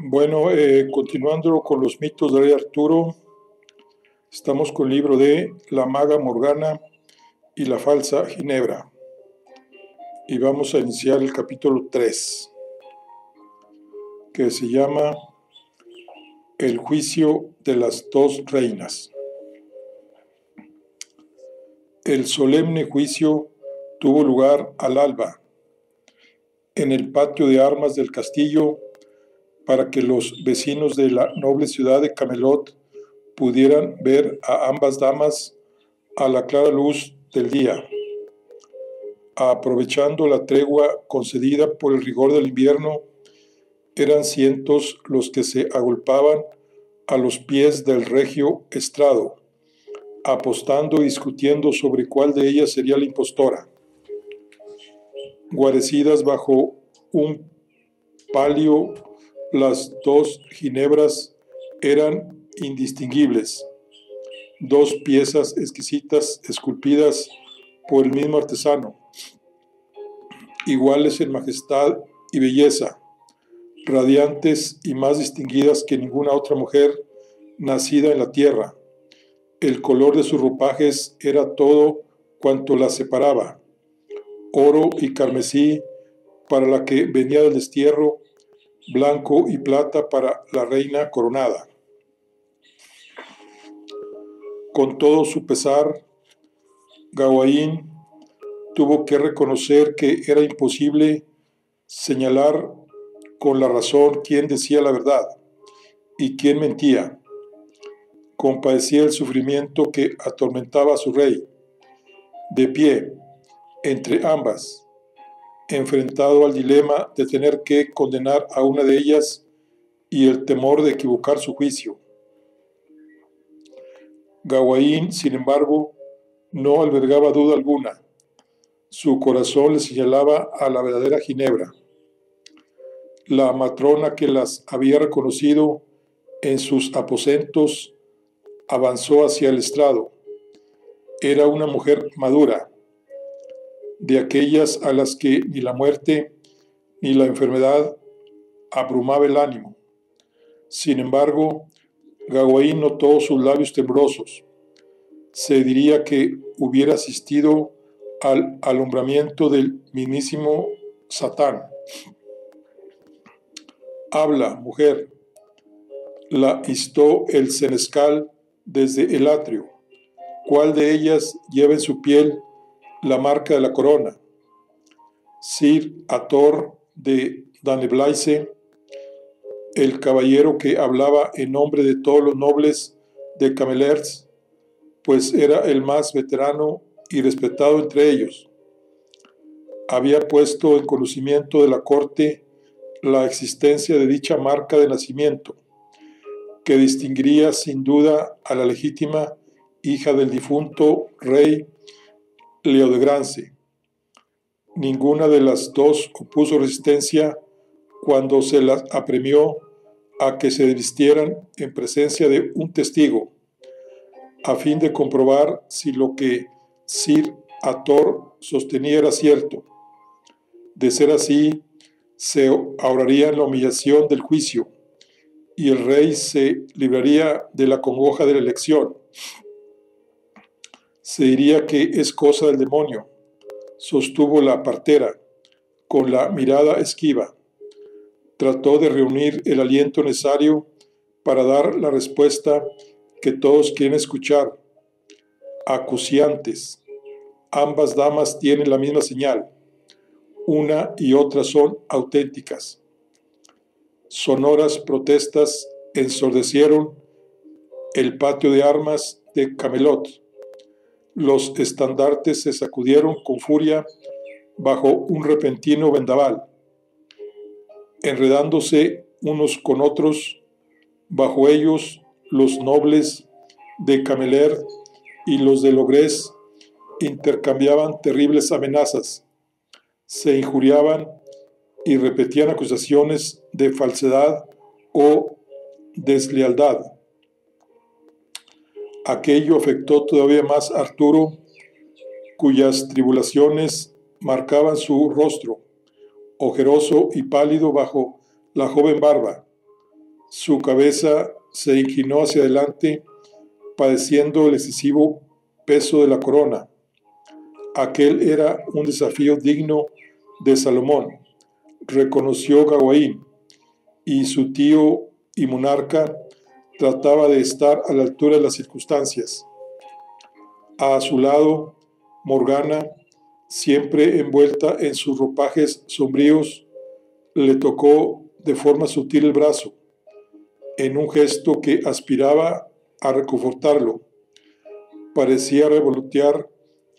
Bueno, continuando con los mitos de Rey Arturo, estamos con el libro de La Maga Morgana y la Falsa Ginebra. Y vamos a iniciar el capítulo 3, que se llama El juicio de las dos reinas. El solemne juicio tuvo lugar al alba, en el patio de armas del castillo, para que los vecinos de la noble ciudad de Camelot pudieran ver a ambas damas a la clara luz del día. Aprovechando la tregua concedida por el rigor del invierno, eran cientos los que se agolpaban a los pies del regio estrado, apostando y discutiendo sobre cuál de ellas sería la impostora. Guarecidas bajo un palio, las dos ginebras eran indistinguibles, dos piezas exquisitas esculpidas por el mismo artesano, iguales en majestad y belleza, radiantes y más distinguidas que ninguna otra mujer nacida en la tierra. El color de sus ropajes era todo cuanto las separaba, oro y carmesí para la que venía del destierro, blanco y plata para la reina coronada. Con todo su pesar, Gawain tuvo que reconocer que era imposible señalar con la razón quién decía la verdad y quién mentía. Compadecía el sufrimiento que atormentaba a su rey, de pie, entre ambas, enfrentado al dilema de tener que condenar a una de ellas y el temor de equivocar su juicio. Gawain, sin embargo, no albergaba duda alguna. Su corazón le señalaba a la verdadera Ginebra. La matrona que las había reconocido en sus aposentos avanzó hacia el estrado. Era una mujer madura, de aquellas a las que ni la muerte ni la enfermedad abrumaba el ánimo. Sin embargo, Gawain notó sus labios temblorosos. Se diría que hubiera asistido al alumbramiento del mismísimo Satán. «Habla, mujer», la instó el senescal desde el atrio. «¿Cuál de ellas lleva en su piel la marca de la corona?» Sir Ator de Daneblaise, el caballero que hablaba en nombre de todos los nobles de Camelers, pues era el más veterano y respetado entre ellos, había puesto en conocimiento de la corte la existencia de dicha marca de nacimiento, que distinguiría sin duda a la legítima hija del difunto rey Leodegrance. Ninguna de las dos opuso resistencia cuando se las apremió a que se vistieran en presencia de un testigo, a fin de comprobar si lo que Sir Ator sostenía era cierto. De ser así, se ahorrarían la humillación del juicio y el rey se libraría de la congoja de la elección. Se diría que es cosa del demonio, sostuvo la partera, con la mirada esquiva. Trató de reunir el aliento necesario para dar la respuesta que todos quieren escuchar. Acuciantes. Ambas damas tienen la misma señal. Una y otra son auténticas. Sonoras protestas ensordecieron el patio de armas de Camelot. Los estandartes se sacudieron con furia bajo un repentino vendaval, enredándose unos con otros. Bajo ellos, los nobles de Cameler y los de Logres intercambiaban terribles amenazas, se injuriaban y repetían acusaciones de falsedad o deslealtad. Aquello afectó todavía más a Arturo, cuyas tribulaciones marcaban su rostro, ojeroso y pálido bajo la joven barba. Su cabeza se inclinó hacia adelante, padeciendo el excesivo peso de la corona. Aquel era un desafío digno de Salomón, reconoció Gawain, y su tío y monarca trataba de estar a la altura de las circunstancias. A su lado, Morgana, siempre envuelta en sus ropajes sombríos, le tocó de forma sutil el brazo, en un gesto que aspiraba a reconfortarlo. Parecía revolotear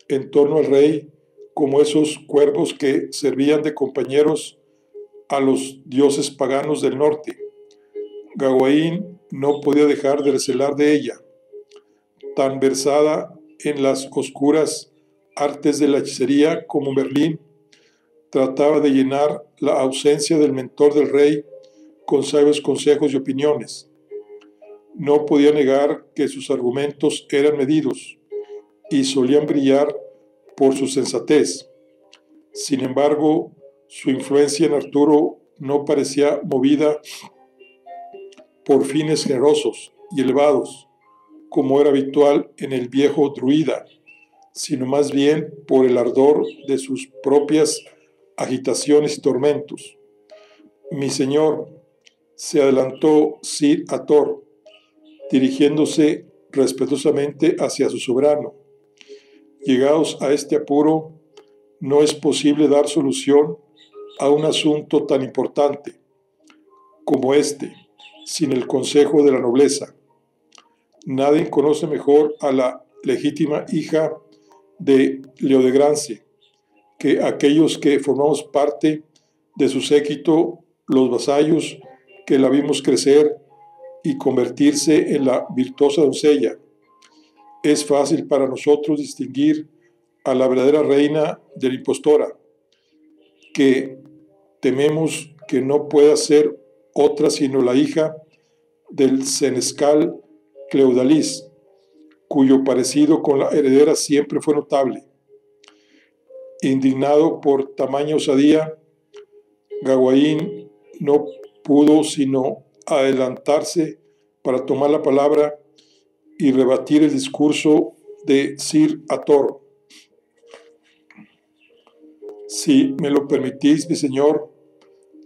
en torno al rey como esos cuervos que servían de compañeros a los dioses paganos del norte. Gawain no podía dejar de recelar de ella, tan versada en las oscuras artes de la hechicería como Merlín. Trataba de llenar la ausencia del mentor del rey con sabios consejos y opiniones. No podía negar que sus argumentos eran medidos y solían brillar por su sensatez. Sin embargo, su influencia en Arturo no parecía movida por fines generosos y elevados, como era habitual en el viejo druida, sino más bien por el ardor de sus propias agitaciones y tormentos. Mi señor, se adelantó Sir Ator, dirigiéndose respetuosamente hacia su soberano. Llegados a este apuro, no es posible dar solución a un asunto tan importante como este, sin el consejo de la nobleza. Nadie conoce mejor a la legítima hija de Leodegrance que aquellos que formamos parte de su séquito, los vasallos que la vimos crecer y convertirse en la virtuosa doncella. Es fácil para nosotros distinguir a la verdadera reina de la impostora, que tememos que no pueda ser otra sino la hija del senescal Cleodalis, cuyo parecido con la heredera siempre fue notable. Indignado por tamaña osadía, Gawain no pudo sino adelantarse para tomar la palabra y rebatir el discurso de Sir Ator. Si me lo permitís, mi señor,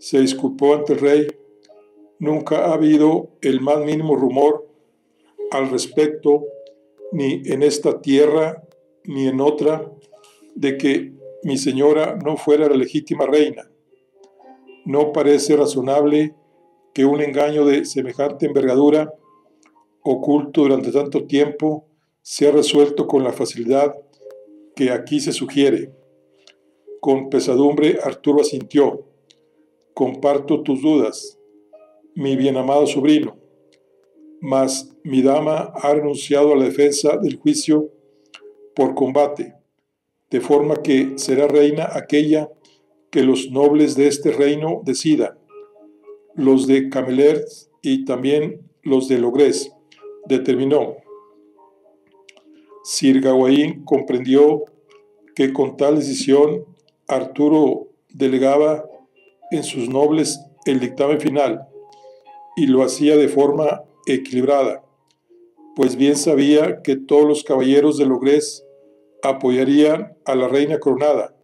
se disculpó ante el rey, nunca ha habido el más mínimo rumor al respecto, ni en esta tierra ni en otra, de que mi señora no fuera la legítima reina. No parece razonable que un engaño de semejante envergadura, oculto durante tanto tiempo, sea resuelto con la facilidad que aquí se sugiere. Con pesadumbre Arturo asintió. Comparto tus dudas, mi bien amado sobrino, mas mi dama ha renunciado a la defensa del juicio por combate, de forma que será reina aquella que los nobles de este reino decidan, los de Camelert y también los de Logres, determinó. Sir Gawain comprendió que con tal decisión Arturo delegaba en sus nobles el dictamen final y lo hacía de forma equilibrada, pues bien sabía que todos los caballeros de Logres apoyarían a la reina coronada.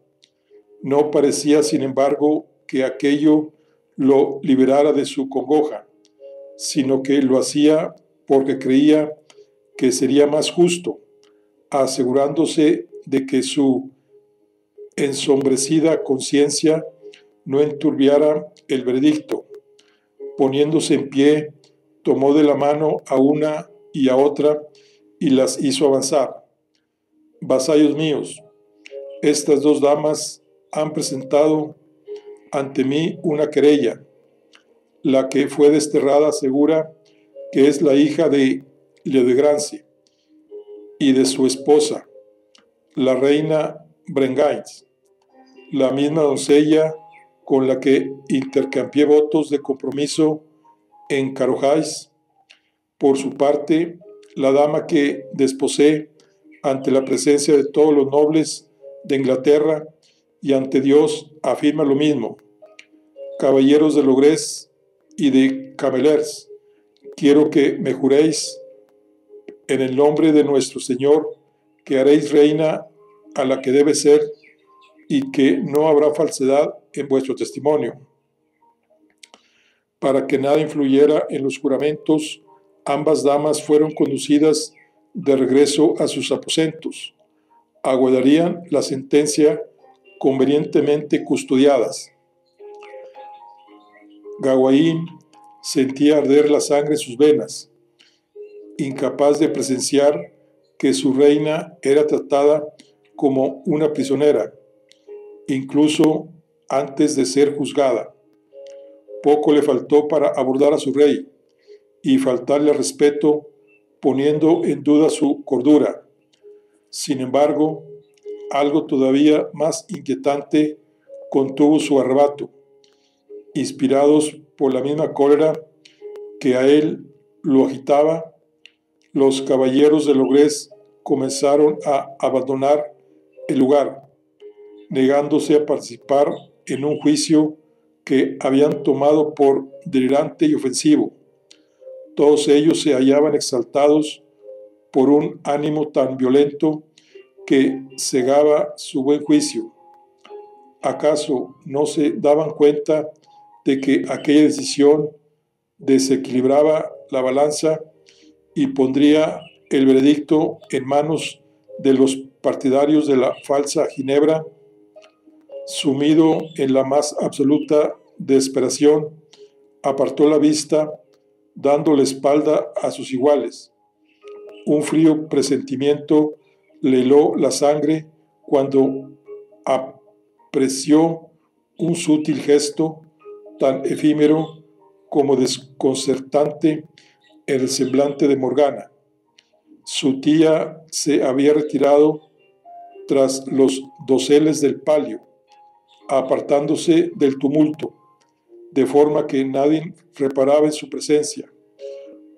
No parecía, sin embargo, que aquello lo liberara de su congoja, sino que lo hacía porque creía que sería más justo, asegurándose de que su ensombrecida conciencia no enturbiara el veredicto. Poniéndose en pie, tomó de la mano a una y a otra y las hizo avanzar. Vasallos míos, estas dos damas han presentado ante mí una querella. La que fue desterrada asegura que es la hija de Leodegrance y de su esposa, la reina Brengais, la misma doncella con la que intercambié votos de compromiso en Carojáis. Por su parte, la dama que desposé ante la presencia de todos los nobles de Inglaterra y ante Dios afirma lo mismo. Caballeros de Logres y de Camelers, quiero que me juréis en el nombre de nuestro Señor que haréis reina a la que debe ser y que no habrá falsedad en vuestro testimonio. Para que nada influyera en los juramentos, ambas damas fueron conducidas de regreso a sus aposentos. Aguardarían la sentencia convenientemente custodiadas. Gawain sentía arder la sangre en sus venas, incapaz de presenciar que su reina era tratada como una prisionera, incluso antes de ser juzgada. Poco le faltó para abordar a su rey y faltarle respeto, poniendo en duda su cordura. Sin embargo, algo todavía más inquietante contuvo su arrebato. Inspirados por la misma cólera que a él lo agitaba, los caballeros de Logrés comenzaron a abandonar el lugar, negándose a participar en un juicio que habían tomado por delirante y ofensivo. Todos ellos se hallaban exaltados por un ánimo tan violento que cegaba su buen juicio. ¿Acaso no se daban cuenta de que aquella decisión desequilibraba la balanza y pondría el veredicto en manos de los partidarios de la falsa Ginebra? Sumido en la más absoluta desesperación, apartó la vista, dando la espalda a sus iguales. Un frío presentimiento le heló la sangre cuando apreció un sutil gesto tan efímero como desconcertante en el semblante de Morgana. Su tía se había retirado tras los doseles del palio, apartándose del tumulto, de forma que nadie reparaba en su presencia.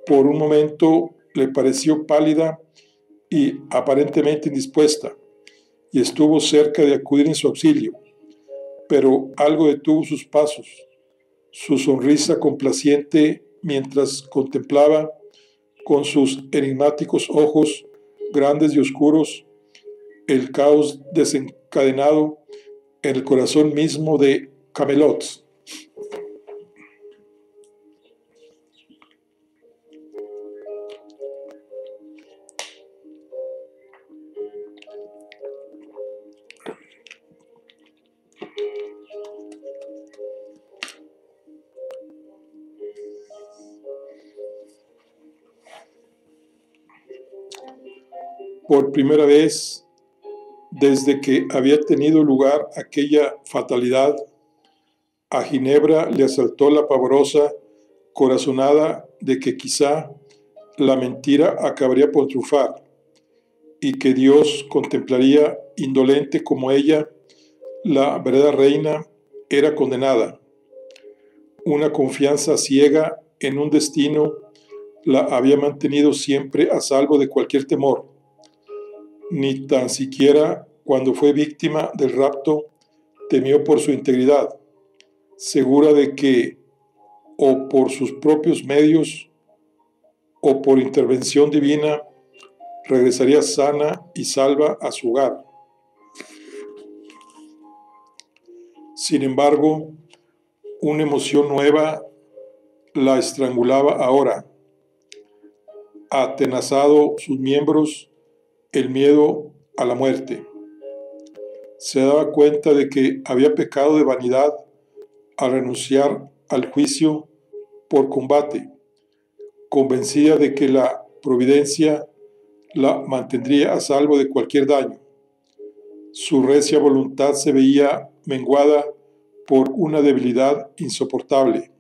Por un momento le pareció pálida y aparentemente indispuesta, y estuvo cerca de acudir en su auxilio, pero algo detuvo sus pasos. Su sonrisa complaciente mientras contemplaba con sus enigmáticos ojos grandes y oscuros el caos desencadenado en el corazón mismo de Camelot. Por primera vez, desde que había tenido lugar aquella fatalidad, a Ginebra le asaltó la pavorosa corazonada de que quizá la mentira acabaría por triunfar y que Dios contemplaría indolente como ella, la verdadera reina, era condenada. Una confianza ciega en un destino la había mantenido siempre a salvo de cualquier temor. Ni tan siquiera cuando fue víctima del rapto temió por su integridad, segura de que o por sus propios medios o por intervención divina regresaría sana y salva a su hogar. Sin embargo, una emoción nueva la estrangulaba ahora. Atenazado sus miembros el miedo a la muerte. Se daba cuenta de que había pecado de vanidad al renunciar al juicio por combate, convencida de que la providencia la mantendría a salvo de cualquier daño. Su recia voluntad se veía menguada por una debilidad insoportable.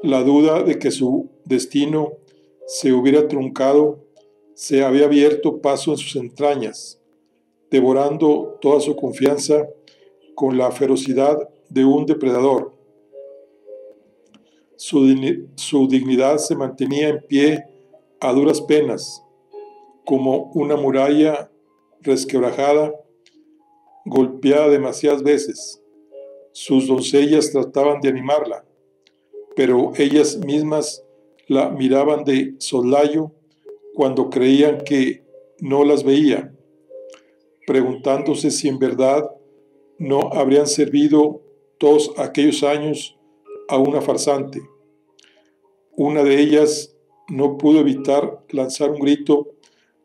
La duda de que su destino se hubiera truncado se había abierto paso en sus entrañas, devorando toda su confianza con la ferocidad de un depredador. Su dignidad se mantenía en pie a duras penas, como una muralla resquebrajada, golpeada demasiadas veces. Sus doncellas trataban de animarla, pero ellas mismas la miraban de soslayo cuando creían que no las veía, preguntándose si en verdad no habrían servido todos aquellos años a una farsante. Una de ellas no pudo evitar lanzar un grito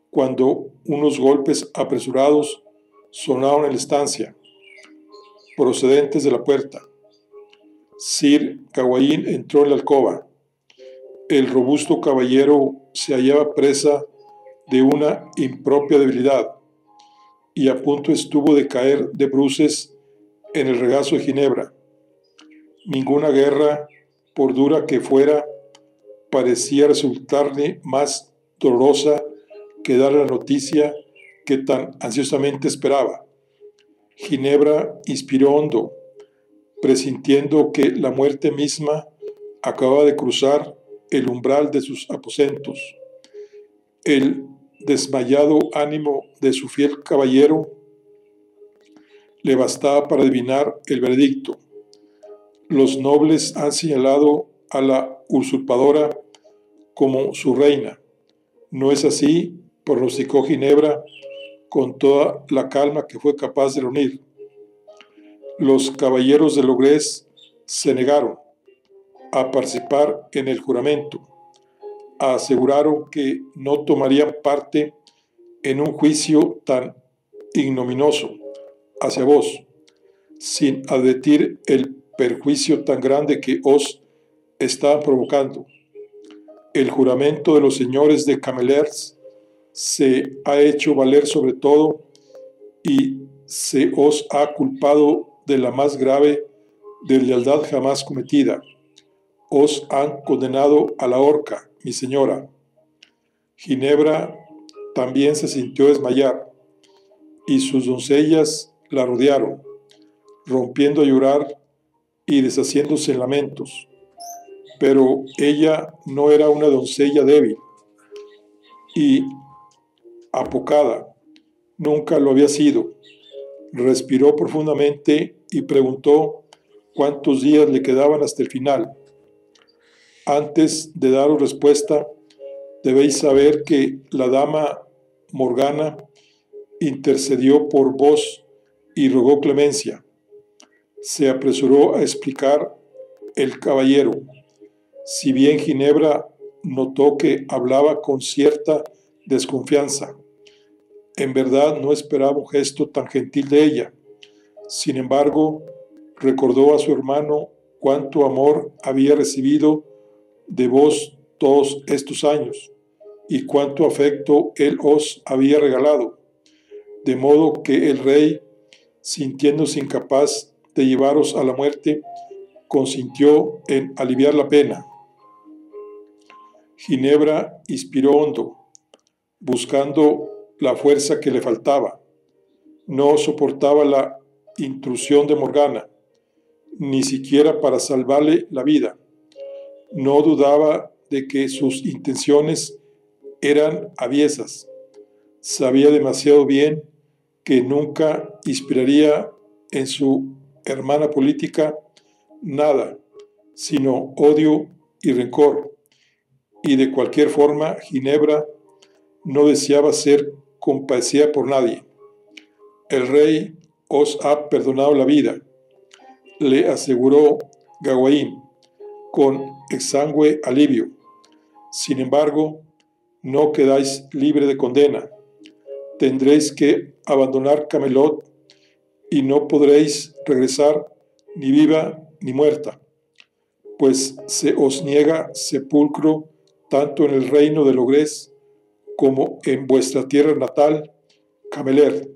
cuando unos golpes apresurados sonaron en la estancia, procedentes de la puerta. Sir Gawain entró en la alcoba. El robusto caballero se hallaba presa de una impropia debilidad y a punto estuvo de caer de bruces en el regazo de Ginebra. Ninguna guerra, por dura que fuera, parecía resultarle más dolorosa que dar la noticia que tan ansiosamente esperaba. Ginebra inspiró hondo, presintiendo que la muerte misma acababa de cruzar el umbral de sus aposentos. El desmayado ánimo de su fiel caballero le bastaba para adivinar el veredicto. Los nobles han señalado a la usurpadora como su reina. ¿No es así?, pronosticó Ginebra con toda la calma que fue capaz de reunir. Los caballeros de Logres se negaron a participar en el juramento. Aseguraron que no tomarían parte en un juicio tan ignominioso hacia vos, sin advertir el perjuicio tan grande que os estaban provocando. El juramento de los señores de Cameleers se ha hecho valer sobre todo y se os ha culpado de la más grave deslealtad jamás cometida. Os han condenado a la horca, mi señora. Ginebra también se sintió desmayar, y sus doncellas la rodearon, rompiendo a llorar y deshaciéndose en lamentos. Pero ella no era una doncella débil y apocada, nunca lo había sido. Respiró profundamente y preguntó cuántos días le quedaban hasta el final. Antes de daros respuesta, debéis saber que la dama Morgana intercedió por vos y rogó clemencia. Se apresuró a explicar el caballero. Si bien Ginebra notó que hablaba con cierta desconfianza, en verdad no esperaba un gesto tan gentil de ella. Sin embargo, recordó a su hermano cuánto amor había recibido de vos todos estos años y cuánto afecto él os había regalado, de modo que el rey, sintiéndose incapaz de llevaros a la muerte, consintió en aliviar la pena. Ginebra inspiró hondo, buscando la fuerza que le faltaba. No soportaba la intrusión de Morgana, ni siquiera para salvarle la vida. No dudaba de que sus intenciones eran aviesas. Sabía demasiado bien que nunca inspiraría en su hermana política nada, sino odio y rencor. Y de cualquier forma, Ginebra no deseaba ser compadecida por nadie. El rey os ha perdonado la vida, le aseguró Gawain con exangüe alivio. Sin embargo, no quedáis libre de condena. Tendréis que abandonar Camelot y no podréis regresar ni viva ni muerta, pues se os niega sepulcro tanto en el reino de Logres como en vuestra tierra natal, Cameleer.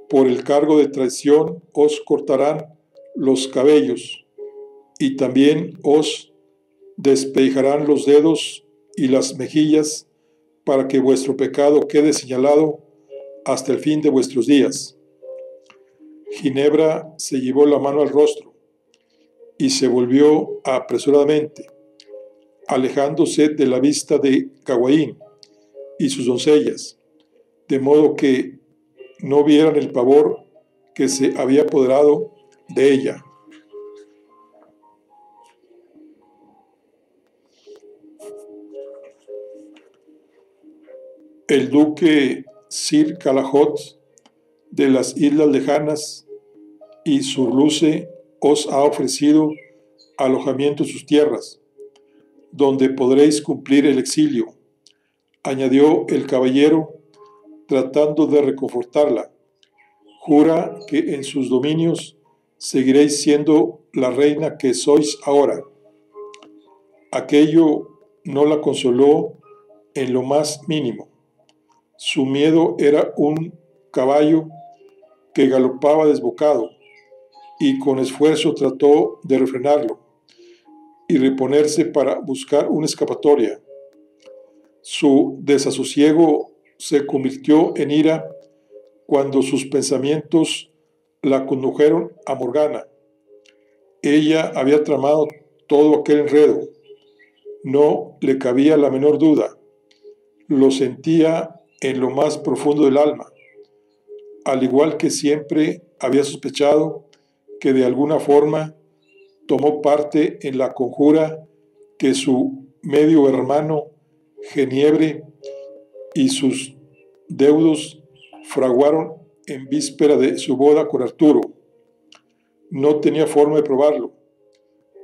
Por el cargo de traición os cortarán los cabellos y también os despellejarán los dedos y las mejillas para que vuestro pecado quede señalado hasta el fin de vuestros días. Ginebra se llevó la mano al rostro y se volvió apresuradamente, alejándose de la vista de Gawain y sus doncellas, de modo que no vieran el pavor que se había apoderado de ella. El duque Sir Galahad de las islas lejanas y Surluce os ha ofrecido alojamiento en sus tierras, donde podréis cumplir el exilio, añadió el caballero, tratando de reconfortarla. Jura que en sus dominios seguiréis siendo la reina que sois ahora. Aquello no la consoló en lo más mínimo. Su miedo era un caballo que galopaba desbocado y con esfuerzo trató de refrenarlo y reponerse para buscar una escapatoria. Su desasosiego se convirtió en ira cuando sus pensamientos la condujeron a Morgana. Ella había tramado todo aquel enredo. No le cabía la menor duda. Lo sentía en lo más profundo del alma. Al igual que siempre había sospechado que de alguna forma tomó parte en la conjura que su medio hermano Geniebre y sus deudos fraguaron en víspera de su boda con Arturo. No tenía forma de probarlo.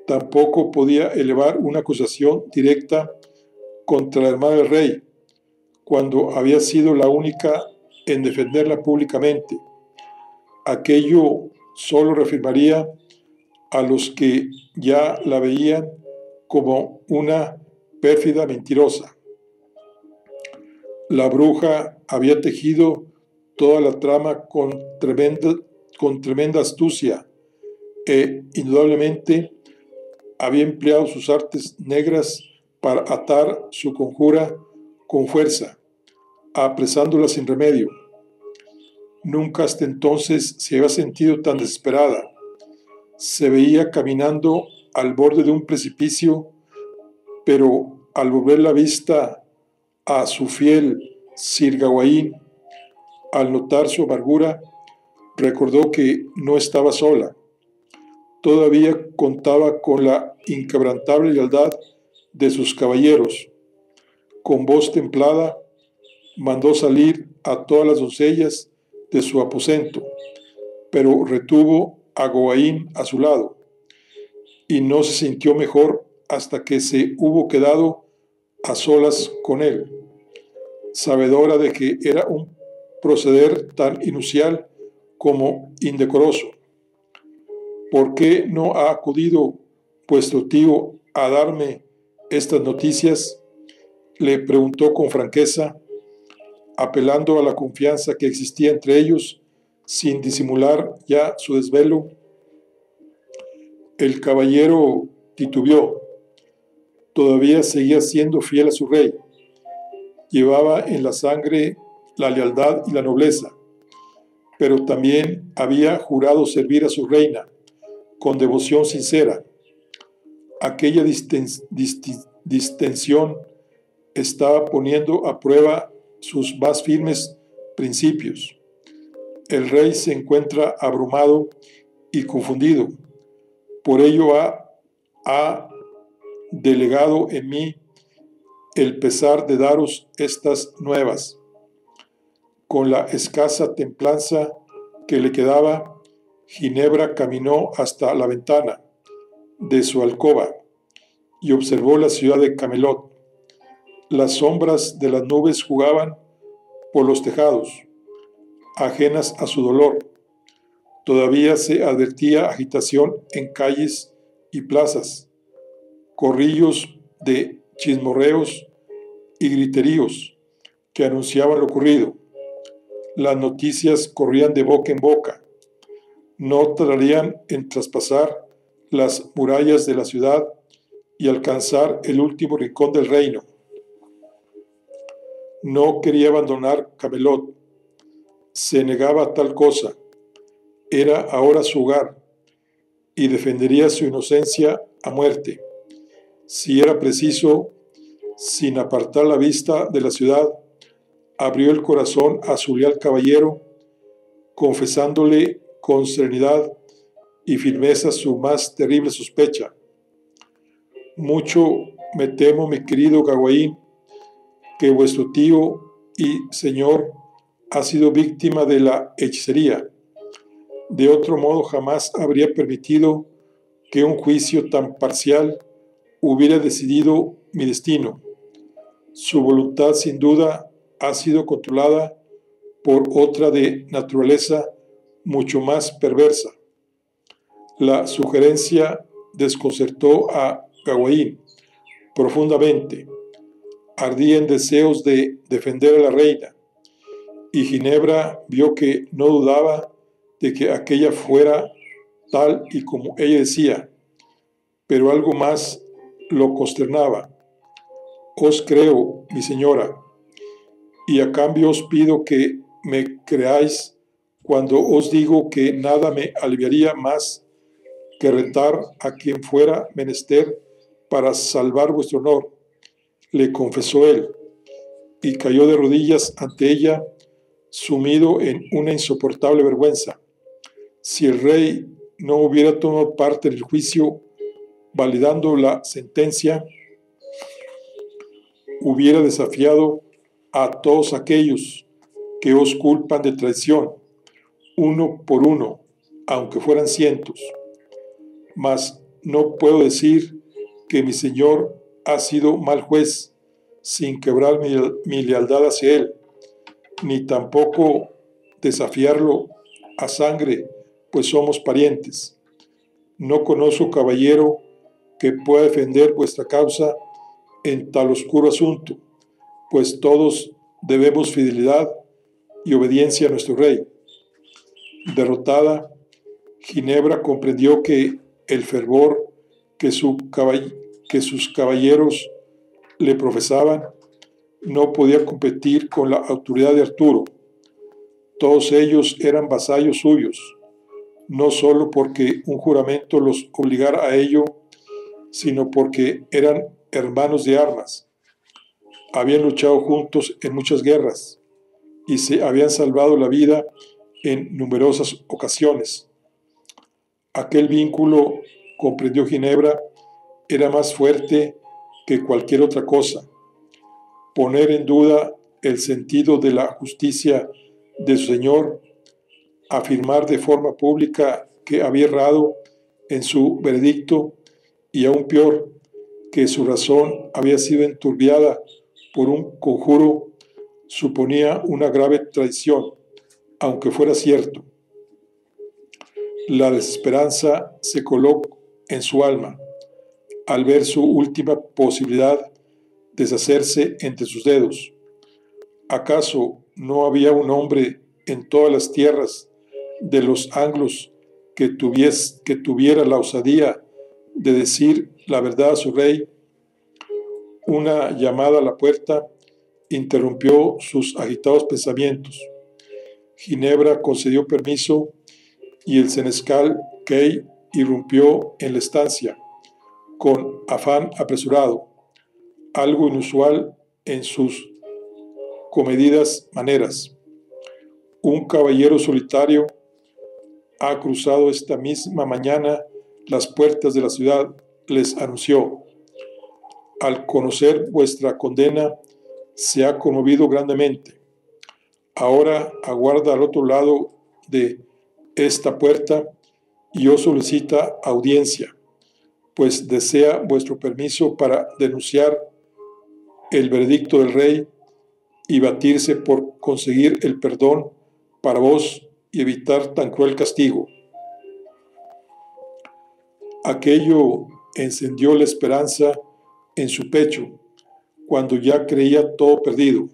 Tampoco podía elevar una acusación directa contra la hermana del rey, cuando había sido la única en defenderla públicamente. Aquello solo reafirmaría a los que ya la veían como una pérfida mentirosa. La bruja había tejido toda la trama con tremenda astucia e indudablemente había empleado sus artes negras para atar su conjura con fuerza, apresándola sin remedio. Nunca hasta entonces se había sentido tan desesperada. Se veía caminando al borde de un precipicio, pero al volver la vista a su fiel Sir Gawain, al notar su amargura, recordó que no estaba sola. Todavía contaba con la inquebrantable lealtad de sus caballeros. Con voz templada, mandó salir a todas las doncellas de su aposento, pero retuvo a Gawain a su lado, y no se sintió mejor hasta que se hubo quedado a solas con él, sabedora de que era un proceder tan inusual como indecoroso. ¿Por qué no ha acudido vuestro tío a darme estas noticias?, le preguntó con franqueza, apelando a la confianza que existía entre ellos, sin disimular ya su desvelo. El caballero titubeó. Todavía seguía siendo fiel a su rey. Llevaba en la sangre la lealtad y la nobleza, pero también había jurado servir a su reina con devoción sincera. Aquella distensión estaba poniendo a prueba sus más firmes principios. El rey se encuentra abrumado y confundido. Por ello ha delegado en mí el pesar de daros estas nuevas. Con la escasa templanza que le quedaba, Ginebra caminó hasta la ventana de su alcoba y observó la ciudad de Camelot. Las sombras de las nubes jugaban por los tejados, ajenas a su dolor. Todavía se advertía agitación en calles y plazas, corrillos de chismorreos y griteríos que anunciaban lo ocurrido. Las noticias corrían de boca en boca. No tardarían en traspasar las murallas de la ciudad y alcanzar el último rincón del reino. No quería abandonar Camelot. Se negaba a tal cosa. Era ahora su hogar y defendería su inocencia a muerte. Si era preciso, sin apartar la vista de la ciudad, abrió el corazón a su leal caballero, confesándole con serenidad y firmeza su más terrible sospecha. Mucho me temo, mi querido Gawain, que vuestro tío y señor ha sido víctima de la hechicería. De otro modo jamás habría permitido que un juicio tan parcial hubiera decidido mi destino. Su voluntad sin duda ha sido controlada por otra de naturaleza mucho más perversa. La sugerencia desconcertó a Gawain profundamente. Ardía en deseos de defender a la reina, y Ginebra vio que no dudaba de que aquella fuera tal y como ella decía, pero algo más lo consternaba. Os creo, mi señora, y a cambio os pido que me creáis cuando os digo que nada me aliviaría más que retar a quien fuera menester para salvar vuestro honor, le confesó él, y cayó de rodillas ante ella, sumido en una insoportable vergüenza. Si el rey no hubiera tomado parte en el juicio, validando la sentencia, hubiera desafiado a todos aquellos que os culpan de traición, uno por uno, aunque fueran cientos. Mas no puedo decir que mi señor ha sido mal juez sin quebrar mi lealtad hacia él, ni tampoco desafiarlo a sangre, pues somos parientes. No conozco caballero que pueda defender vuestra causa en tal oscuro asunto, pues todos debemos fidelidad y obediencia a nuestro rey. Derrotada, Ginebra comprendió que el fervor que sus caballeros le profesaban no podía competir con la autoridad de Arturo. Todos ellos eran vasallos suyos, no solo porque un juramento los obligara a ello, sino porque eran hermanos de armas. Habían luchado juntos en muchas guerras y se habían salvado la vida en numerosas ocasiones. Aquel vínculo, comprendió Ginebra, era más fuerte que cualquier otra cosa. Poner en duda el sentido de la justicia de su señor, afirmar de forma pública que había errado en su veredicto y aún peor, que su razón había sido enturbiada por un conjuro, suponía una grave traición, aunque fuera cierto. La desesperanza se coló en su alma al ver su última posibilidad deshacerse entre sus dedos. ¿Acaso no había un hombre en todas las tierras de los anglos que tuviera la osadía de decir la verdad a su rey? Una llamada a la puerta interrumpió sus agitados pensamientos. Ginebra concedió permiso y el senescal Kay irrumpió en la estancia con afán apresurado, algo inusual en sus comedidas maneras. Un caballero solitario ha cruzado esta misma mañana las puertas de la ciudad, les anunció. Al conocer vuestra condena, se ha conmovido grandemente. Ahora aguarda al otro lado de esta puerta y os solicita audiencia, pues desea vuestro permiso para denunciar el veredicto del rey y batirse por conseguir el perdón para vos y evitar tan cruel castigo. Aquello encendió la esperanza en su pecho cuando ya creía todo perdido.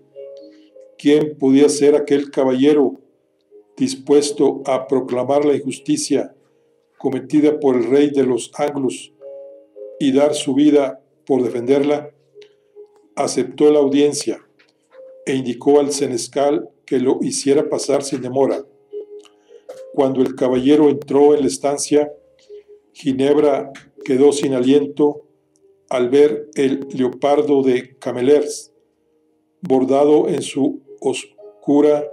¿Quién podía ser aquel caballero dispuesto a proclamar la injusticia cometida por el rey de los anglos y dar su vida por defenderla? Aceptó la audiencia e indicó al senescal que lo hiciera pasar sin demora. Cuando el caballero entró en la estancia, Ginebra quedó sin aliento al ver el leopardo de Camelers, bordado en su oscura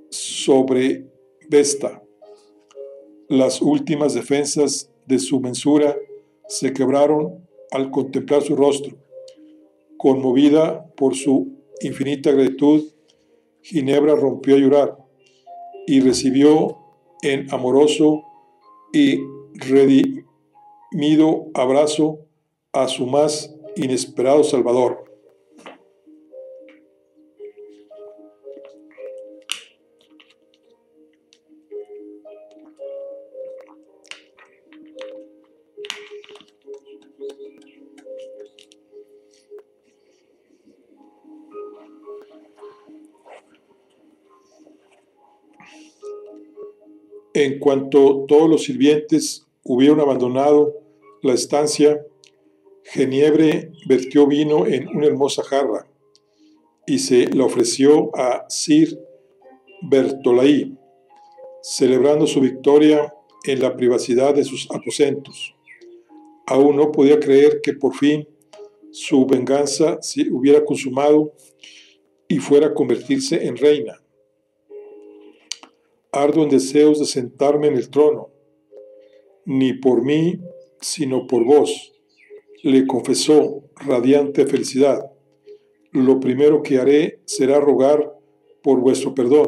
sobrevesta. Las últimas defensas de su mensura se quebraron al contemplar su rostro. Conmovida por su infinita gratitud, Ginebra rompió a llorar y recibió en amoroso y redimido abrazo a su más inesperado Salvador. En cuanto todos los sirvientes hubieron abandonado la estancia, Geniebre vertió vino en una hermosa jarra y se la ofreció a Sir Bertolai, celebrando su victoria en la privacidad de sus aposentos. Aún no podía creer que por fin su venganza se hubiera consumado y fuera a convertirse en reina. Ardo en deseos de sentarme en el trono, ni por mí, sino por vos, le confesó, radiante de felicidad. Lo primero que haré será rogar por vuestro perdón,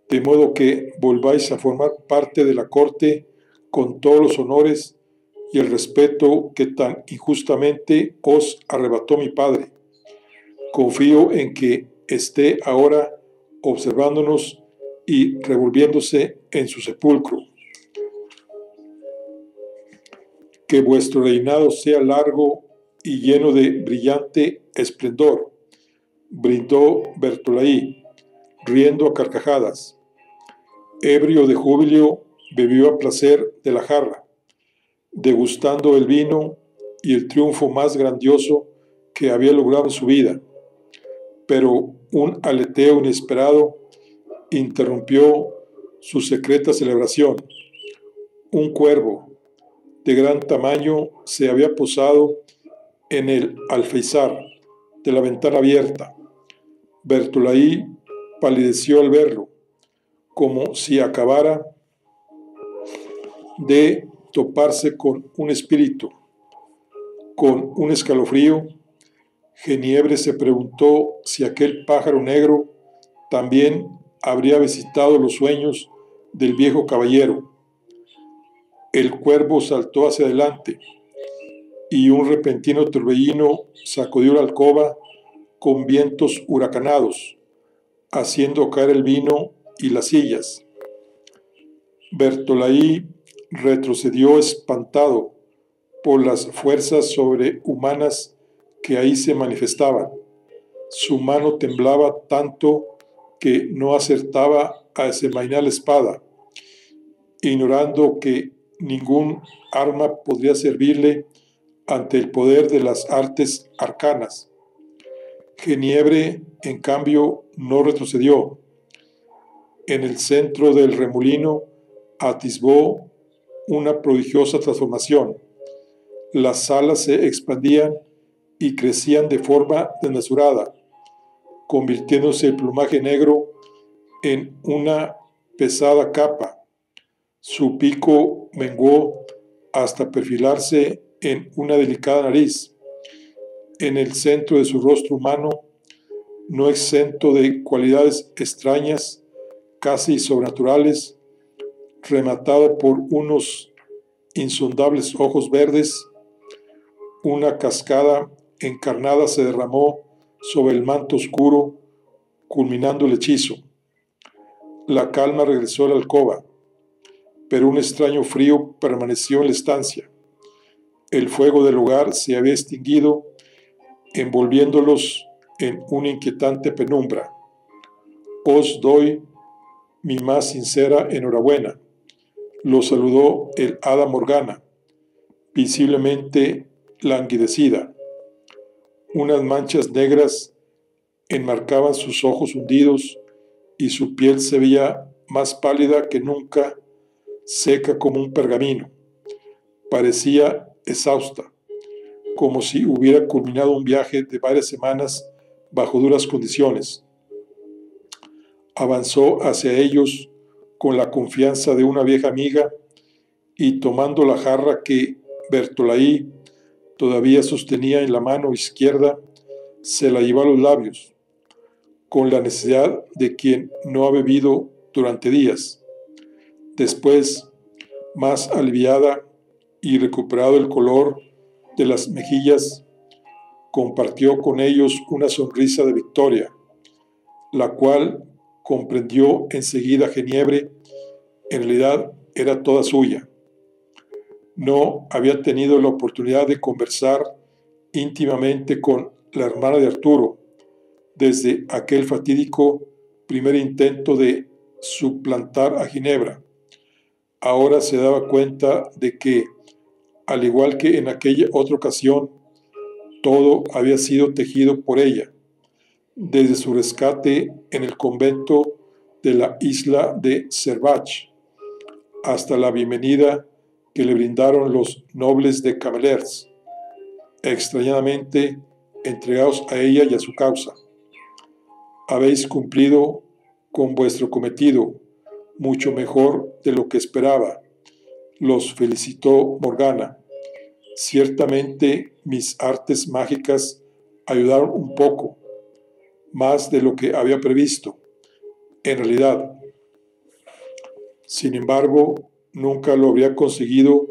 de modo que volváis a formar parte de la corte con todos los honores y el respeto que tan injustamente os arrebató mi padre. Confío en que esté ahora observándonos y revolviéndose en su sepulcro. Que vuestro reinado sea largo y lleno de brillante esplendor, brindó Bertolai, riendo a carcajadas. Ebrio de júbilo, bebió a placer de la jarra, degustando el vino y el triunfo más grandioso que había logrado en su vida. Pero un aleteo inesperado interrumpió su secreta celebración. Un cuervo de gran tamaño se había posado en el alféizar de la ventana abierta. Bertolai palideció al verlo, como si acabara de toparse con un espíritu. Con un escalofrío, Geniebre se preguntó si aquel pájaro negro también habría visitado los sueños del viejo caballero. El cuervo saltó hacia adelante y un repentino torbellino sacudió la alcoba con vientos huracanados, haciendo caer el vino y las sillas. Bertolai retrocedió espantado por las fuerzas sobrehumanas que ahí se manifestaban. Su mano temblaba tanto que no acertaba a desenvainar la espada, ignorando que ningún arma podría servirle ante el poder de las artes arcanas. Geniebre, en cambio, no retrocedió. En el centro del remolino atisbó una prodigiosa transformación. Las alas se expandían y crecían de forma desmesurada, convirtiéndose el plumaje negro en una pesada capa. Su pico menguó hasta perfilarse en una delicada nariz. En el centro de su rostro humano, no exento de cualidades extrañas, casi sobrenaturales, rematado por unos insondables ojos verdes, una cascada encarnada se derramó sobre el manto oscuro, culminando el hechizo. La calma regresó a la alcoba, pero un extraño frío permaneció en la estancia. El fuego del hogar se había extinguido, envolviéndolos en una inquietante penumbra. Os doy mi más sincera enhorabuena, lo saludó el hada Morgana, visiblemente languidecida. Unas manchas negras enmarcaban sus ojos hundidos y su piel se veía más pálida que nunca, seca como un pergamino. Parecía exhausta, como si hubiera culminado un viaje de varias semanas bajo duras condiciones. Avanzó hacia ellos con la confianza de una vieja amiga y tomando la jarra que Bertolai todavía sostenía en la mano izquierda, se la llevó a los labios. con la necesidad de quien no ha bebido durante días. Después, más aliviada y recuperado el color de las mejillas, compartió con ellos una sonrisa de victoria, la cual comprendió enseguida Geneviève en realidad era toda suya. No había tenido la oportunidad de conversar íntimamente con la hermana de Arturo desde aquel fatídico primer intento de suplantar a Ginebra. Ahora se daba cuenta de que, al igual que en aquella otra ocasión, todo había sido tejido por ella, desde su rescate en el convento de la isla de Cervach hasta la bienvenida que le brindaron los nobles de Cameleers, extrañadamente entregados a ella y a su causa. Habéis cumplido con vuestro cometido mucho mejor de lo que esperaba, los felicitó Morgana. Ciertamente mis artes mágicas ayudaron un poco, más de lo que había previsto, en realidad. Sin embargo, nunca lo habría conseguido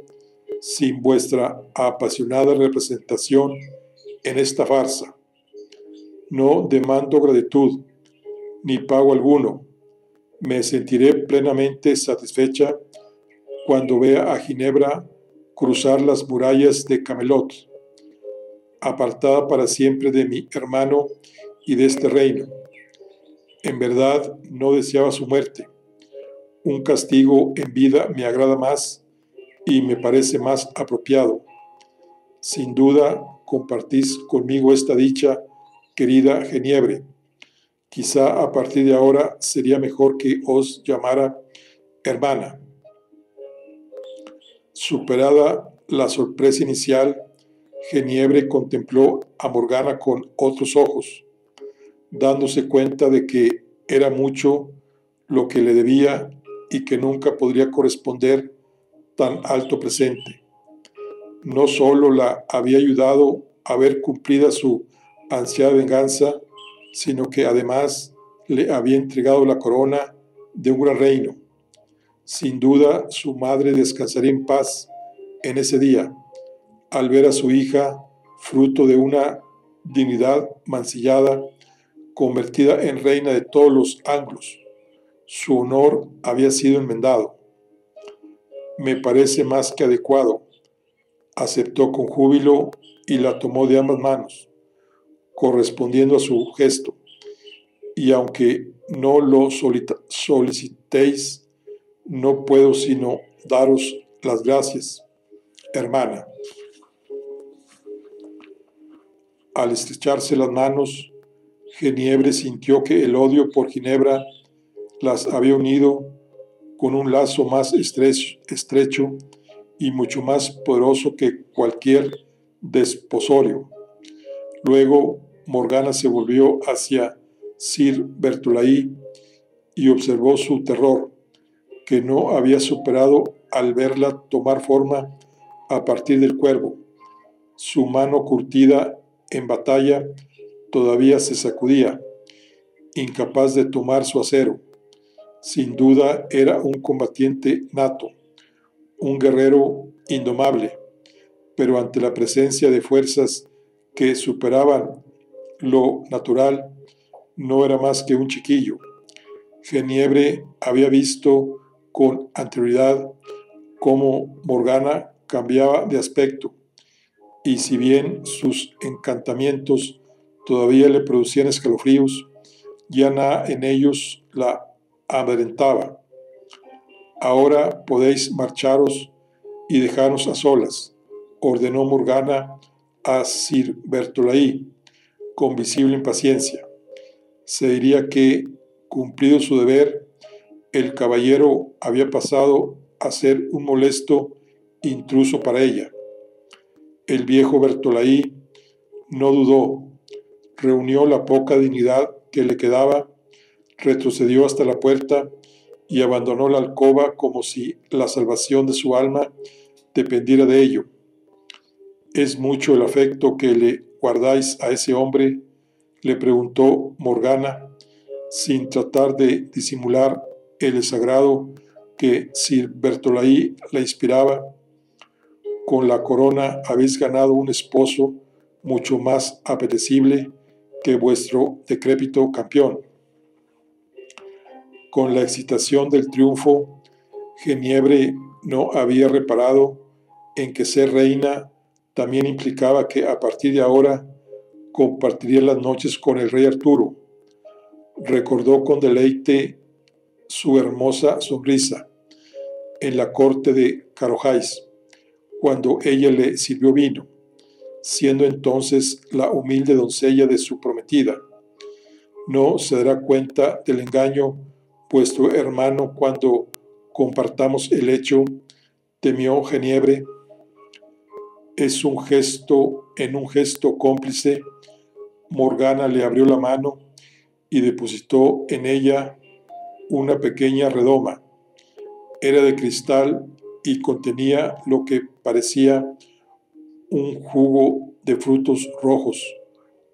sin vuestra apasionada representación en esta farsa. No demando gratitud, ni pago alguno. Me sentiré plenamente satisfecha cuando vea a Ginebra cruzar las murallas de Camelot, apartada para siempre de mi hermano y de este reino. En verdad no deseaba su muerte. Un castigo en vida me agrada más y me parece más apropiado. Sin duda compartís conmigo esta dicha, querida Geneviève. Quizá a partir de ahora sería mejor que os llamara hermana. Superada la sorpresa inicial, Geneviève contempló a Morgana con otros ojos, dándose cuenta de que era mucho lo que le debía y que nunca podría corresponder tan alto presente. No solo la había ayudado a ver cumplida su ansiada venganza, sino que además le había entregado la corona de un gran reino. Sin duda, su madre descansaría en paz en ese día, al ver a su hija, fruto de una dignidad mancillada, convertida en reina de todos los anglos. Su honor había sido enmendado. Me parece más que adecuado, aceptó con júbilo y la tomó de ambas manos, correspondiendo a su gesto. Y aunque no lo solicitéis, no puedo sino daros las gracias, hermana. Al estrecharse las manos, Geneviève sintió que el odio por Ginebra las había unido con un lazo más estrecho y mucho más poderoso que cualquier desposorio. Luego Morgana se volvió hacia Sir Bertolaí y observó su terror, que no había superado al verla tomar forma a partir del cuervo. Su mano curtida en batalla todavía se sacudía, incapaz de tomar su acero. Sin duda era un combatiente nato, un guerrero indomable, pero ante la presencia de fuerzas que superaban lo natural, no era más que un chiquillo. Geneviève había visto con anterioridad cómo Morgana cambiaba de aspecto, y si bien sus encantamientos todavía le producían escalofríos, ya nada en ellos la amedrentaba. Ahora podéis marcharos y dejarnos a solas, ordenó Morgana a Sir Bertolaí, con visible impaciencia. Se diría que, cumplido su deber, el caballero había pasado a ser un molesto intruso para ella. El viejo Bertolaí no dudó, reunió la poca dignidad que le quedaba, retrocedió hasta la puerta y abandonó la alcoba como si la salvación de su alma dependiera de ello. ¿Es mucho el afecto que le guardáis a ese hombre?, le preguntó Morgana, sin tratar de disimular el desagrado que Sir Bertolai la inspiraba. Con la corona habéis ganado un esposo mucho más apetecible que vuestro decrépito campeón. Con la excitación del triunfo, Genevieve no había reparado en que ser reina también implicaba que a partir de ahora compartiría las noches con el rey Arturo. Recordó con deleite su hermosa sonrisa en la corte de Carojais, cuando ella le sirvió vino, siendo entonces la humilde doncella de su prometida. No se dará cuenta del engaño vuestro hermano cuando compartamos el hecho, temió Genevieve. En un gesto cómplice, Morgana le abrió la mano y depositó en ella una pequeña redoma. Era de cristal y contenía lo que parecía un jugo de frutos rojos,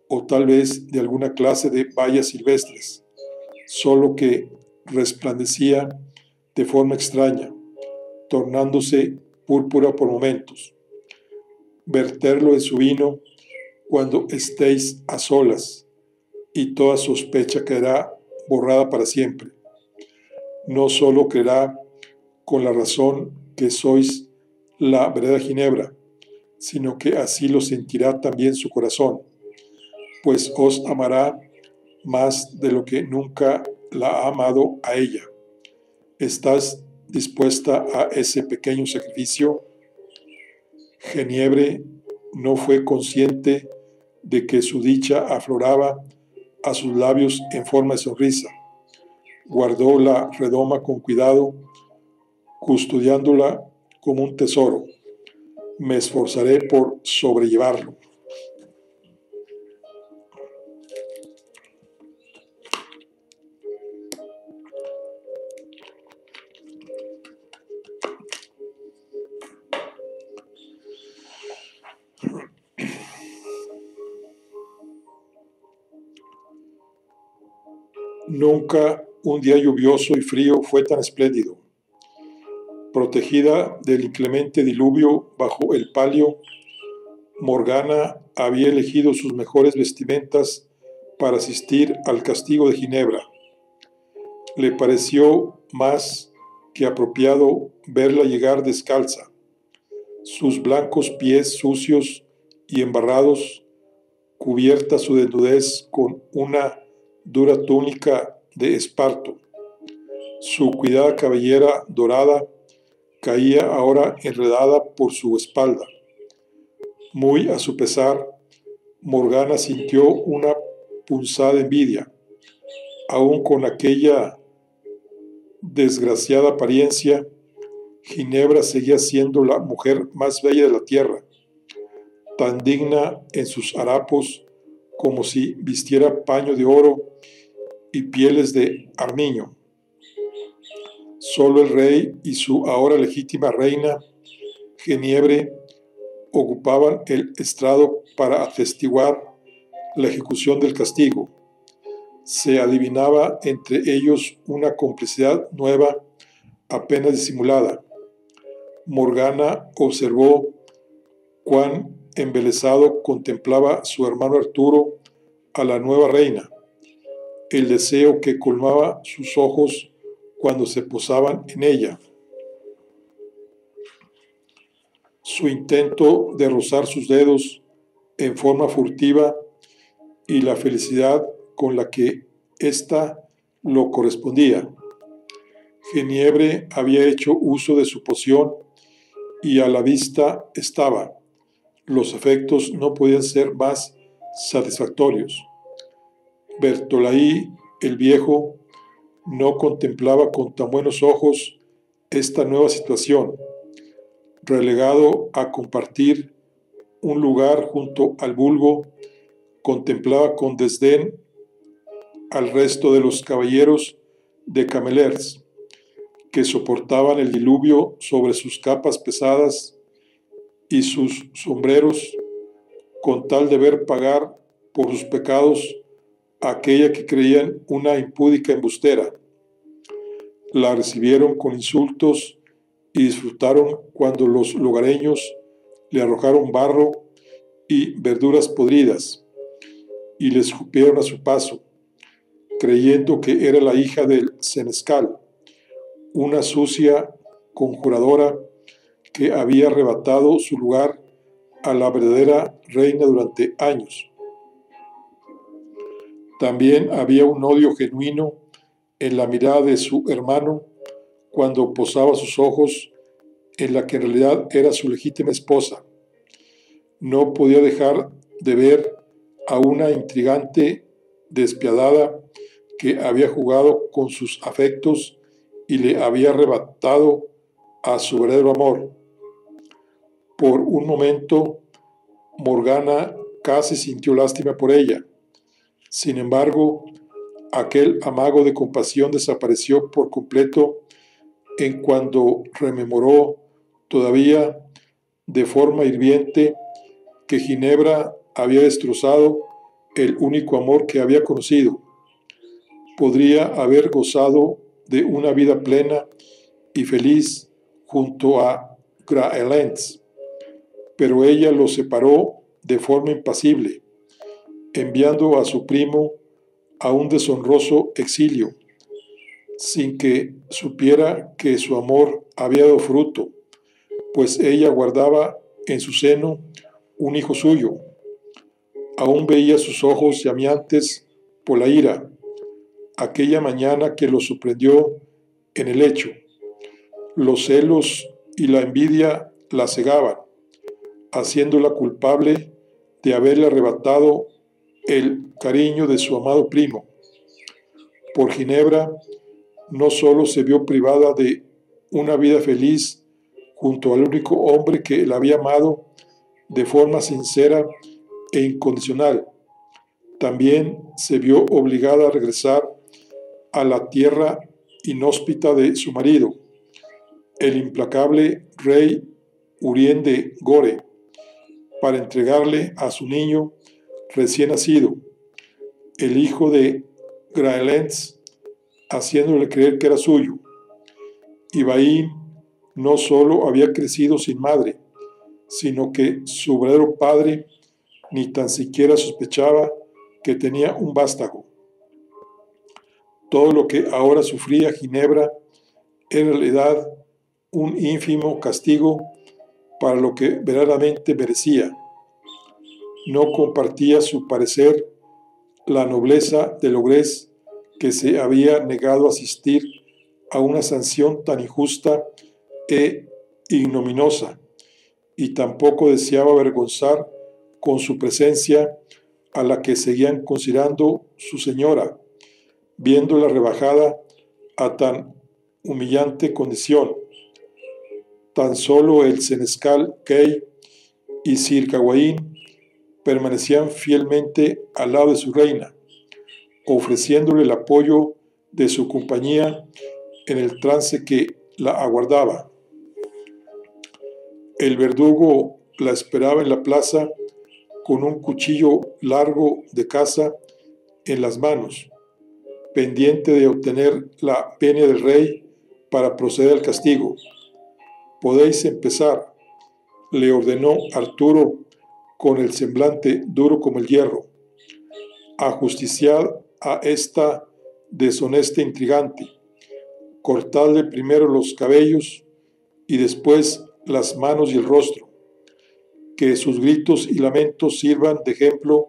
o tal vez de alguna clase de bayas silvestres, solo que resplandecía de forma extraña, tornándose púrpura por momentos. Verterlo en su vino cuando estéis a solas, y toda sospecha quedará borrada para siempre. No solo creerá con la razón que sois la verdadera Ginebra, sino que así lo sentirá también su corazón, pues os amará más de lo que nunca la ha amado a ella. ¿Estás dispuesta a ese pequeño sacrificio? Genevieve no fue consciente de que su dicha afloraba a sus labios en forma de sonrisa. Guardó la redoma con cuidado, custodiándola como un tesoro. Me esforzaré por sobrellevarlo. Nunca un día lluvioso y frío fue tan espléndido. Protegida del inclemente diluvio bajo el palio, Morgana había elegido sus mejores vestimentas para asistir al castigo de Ginebra. Le pareció más que apropiado verla llegar descalza, sus blancos pies sucios y embarrados, cubierta su desnudez con una dura túnica de esparto. Su cuidada cabellera dorada caía ahora enredada por su espalda. Muy a su pesar, Morgana sintió una punzada envidia. Aún con aquella desgraciada apariencia, Ginebra seguía siendo la mujer más bella de la tierra, tan digna en sus harapos como si vistiera paño de oro y pieles de armiño. Solo el rey y su ahora legítima reina, Genevieve, ocupaban el estrado para atestiguar la ejecución del castigo. Se adivinaba entre ellos una complicidad nueva, apenas disimulada. Morgana observó cuán embelesado contemplaba su hermano Arturo a la nueva reina, el deseo que colmaba sus ojos cuando se posaban en ella, su intento de rozar sus dedos en forma furtiva y la felicidad con la que ésta lo correspondía. Genevieve había hecho uso de su poción y a la vista estaba. Los efectos no podían ser más satisfactorios. Bertolai, el viejo, no contemplaba con tan buenos ojos esta nueva situación. Relegado a compartir un lugar junto al vulgo, contemplaba con desdén al resto de los caballeros de Cameleers, que soportaban el diluvio sobre sus capas pesadas y sus sombreros, con tal de ver pagar por sus pecados aquella que creían una impúdica embustera. La recibieron con insultos y disfrutaron cuando los lugareños le arrojaron barro y verduras podridas y le escupieron a su paso, creyendo que era la hija del senescal, una sucia conjuradora que había arrebatado su lugar a la verdadera reina durante años. También había un odio genuino en la mirada de su hermano cuando posaba sus ojos en la que en realidad era su legítima esposa. No podía dejar de ver a una intrigante despiadada que había jugado con sus afectos y le había arrebatado a su verdadero amor. Por un momento, Morgana casi sintió lástima por ella. Sin embargo, aquel amago de compasión desapareció por completo en cuanto rememoró todavía de forma hirviente que Ginebra había destrozado el único amor que había conocido. Podría haber gozado de una vida plena y feliz junto a Graelentz, pero ella lo separó de forma impasible, enviando a su primo a un deshonroso exilio, sin que supiera que su amor había dado fruto, pues ella guardaba en su seno un hijo suyo. Aún veía sus ojos llameantes por la ira, aquella mañana que lo sorprendió en el lecho. Los celos y la envidia la cegaban, haciéndola culpable de haberle arrebatado el cariño de su amado primo. Por Ginebra no solo se vio privada de una vida feliz junto al único hombre que la había amado de forma sincera e incondicional, también se vio obligada a regresar a la tierra inhóspita de su marido, el implacable rey Urien de Gore, para entregarle a su niño recién nacido, el hijo de Graelentz, haciéndole creer que era suyo. Ivaín no solo había crecido sin madre, sino que su verdadero padre ni tan siquiera sospechaba que tenía un vástago. Todo lo que ahora sufría Ginebra era en realidad un ínfimo castigo para lo que verdaderamente merecía. No compartía su parecer la nobleza del ogrés que se había negado a asistir a una sanción tan injusta e ignominiosa, y tampoco deseaba avergonzar con su presencia a la que seguían considerando su señora, viéndola rebajada a tan humillante condición. Tan solo el senescal Kay y Sir Gawain permanecían fielmente al lado de su reina, ofreciéndole el apoyo de su compañía en el trance que la aguardaba. El verdugo la esperaba en la plaza con un cuchillo largo de caza en las manos, pendiente de obtener la venia del rey para proceder al castigo. Podéis empezar, le ordenó Arturo con el semblante duro como el hierro. Ajusticiad a esta deshonesta intrigante. Cortadle primero los cabellos y después las manos y el rostro. Que sus gritos y lamentos sirvan de ejemplo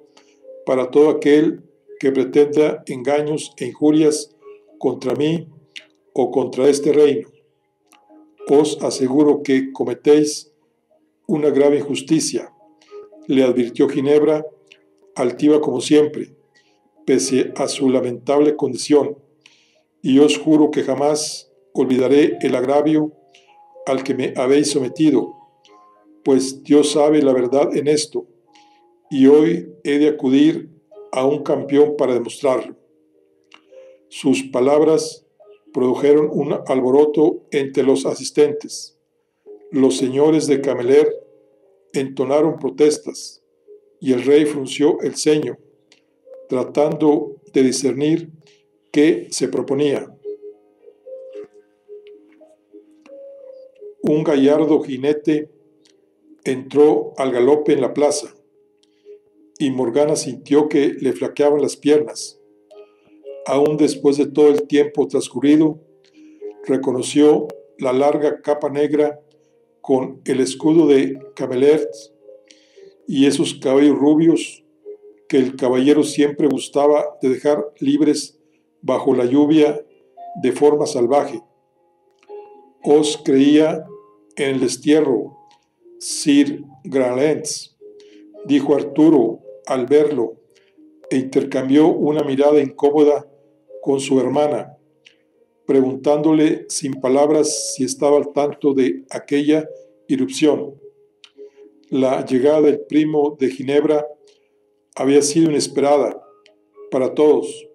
para todo aquel que pretenda engaños e injurias contra mí o contra este reino. Os aseguro que cometéis una grave injusticia, le advirtió Ginebra, altiva como siempre, pese a su lamentable condición, y os juro que jamás olvidaré el agravio al que me habéis sometido, pues Dios sabe la verdad en esto, y hoy he de acudir a un campeón para demostrarlo. Sus palabras produjeron un alboroto entre los asistentes. Los señores de Cameler entonaron protestas y el rey frunció el ceño, tratando de discernir qué se proponía. Un gallardo jinete entró al galope en la plaza, y Morgana sintió que le flaqueaban las piernas. Aún después de todo el tiempo transcurrido, reconoció la larga capa negra con el escudo de Camelert y esos cabellos rubios que el caballero siempre gustaba de dejar libres bajo la lluvia de forma salvaje. Os creía en el destierro, Sir Gralens, dijo Arturo al verlo, e intercambió una mirada incómoda con su hermana, preguntándole sin palabras si estaba al tanto de aquella irrupción. La llegada del primo de Ginebra había sido inesperada para todos,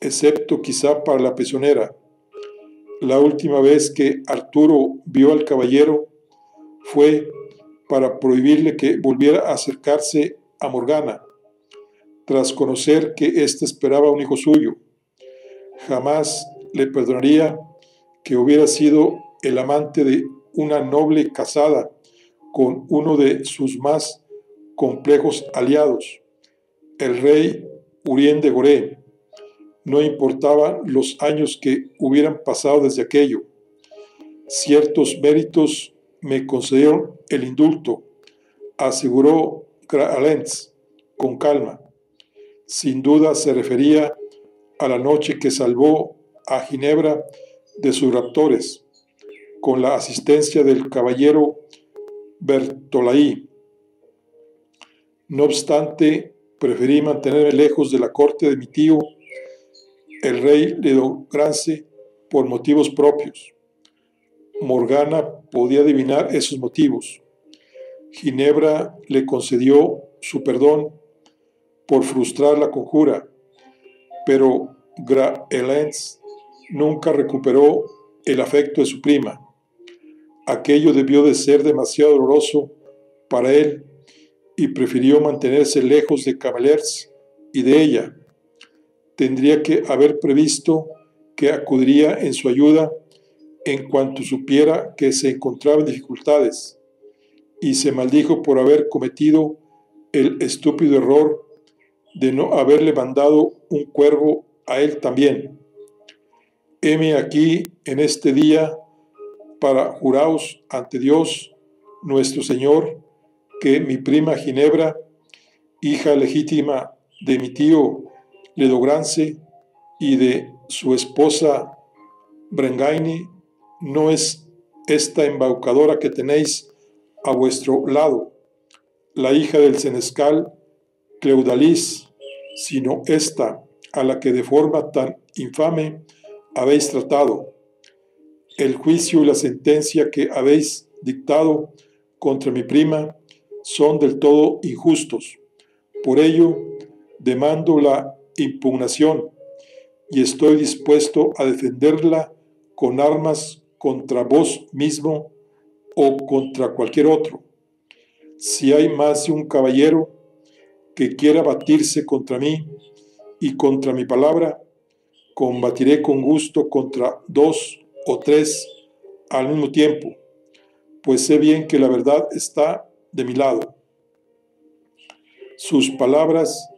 excepto quizá para la prisionera. La última vez que Arturo vio al caballero fue para prohibirle que volviera a acercarse a Morgana, tras conocer que éste esperaba un hijo suyo. Jamás le perdonaría que hubiera sido el amante de una noble casada con uno de sus más complejos aliados, el rey Urien de Goré. No importaban los años que hubieran pasado desde aquello. Ciertos méritos me concedieron el indulto, aseguró Gralens con calma. Sin duda se refería a la noche que salvó a Ginebra de sus raptores, con la asistencia del caballero Bertolai. No obstante, preferí mantenerme lejos de la corte de mi tío, el rey Ledogrance, por motivos propios. Morgana podía adivinar esos motivos. Ginebra le concedió su perdón por frustrar la conjura, pero Gralens nunca recuperó el afecto de su prima. Aquello debió de ser demasiado doloroso para él y prefirió mantenerse lejos de Camelers y de ella. Tendría que haber previsto que acudiría en su ayuda en cuanto supiera que se encontraba en dificultades, y se maldijo por haber cometido el estúpido error de no haberle mandado un cuervo a él también. Heme aquí en este día para juraos ante Dios nuestro Señor que mi prima Ginebra, hija legítima de mi tío Ledogrance y de su esposa Brengaine, no es esta embaucadora que tenéis a vuestro lado, la hija del senescal Cleudalis, sino esta a la que de forma tan infame habéis tratado. El juicio y la sentencia que habéis dictado contra mi prima son del todo injustos. Por ello, demando la impugnación y estoy dispuesto a defenderla con armas contra vos mismo o contra cualquier otro. Si hay más de un caballero que quiera batirse contra mí y contra mi palabra, combatiré con gusto contra 2 o 3 al mismo tiempo, pues sé bien que la verdad está de mi lado. Sus palabras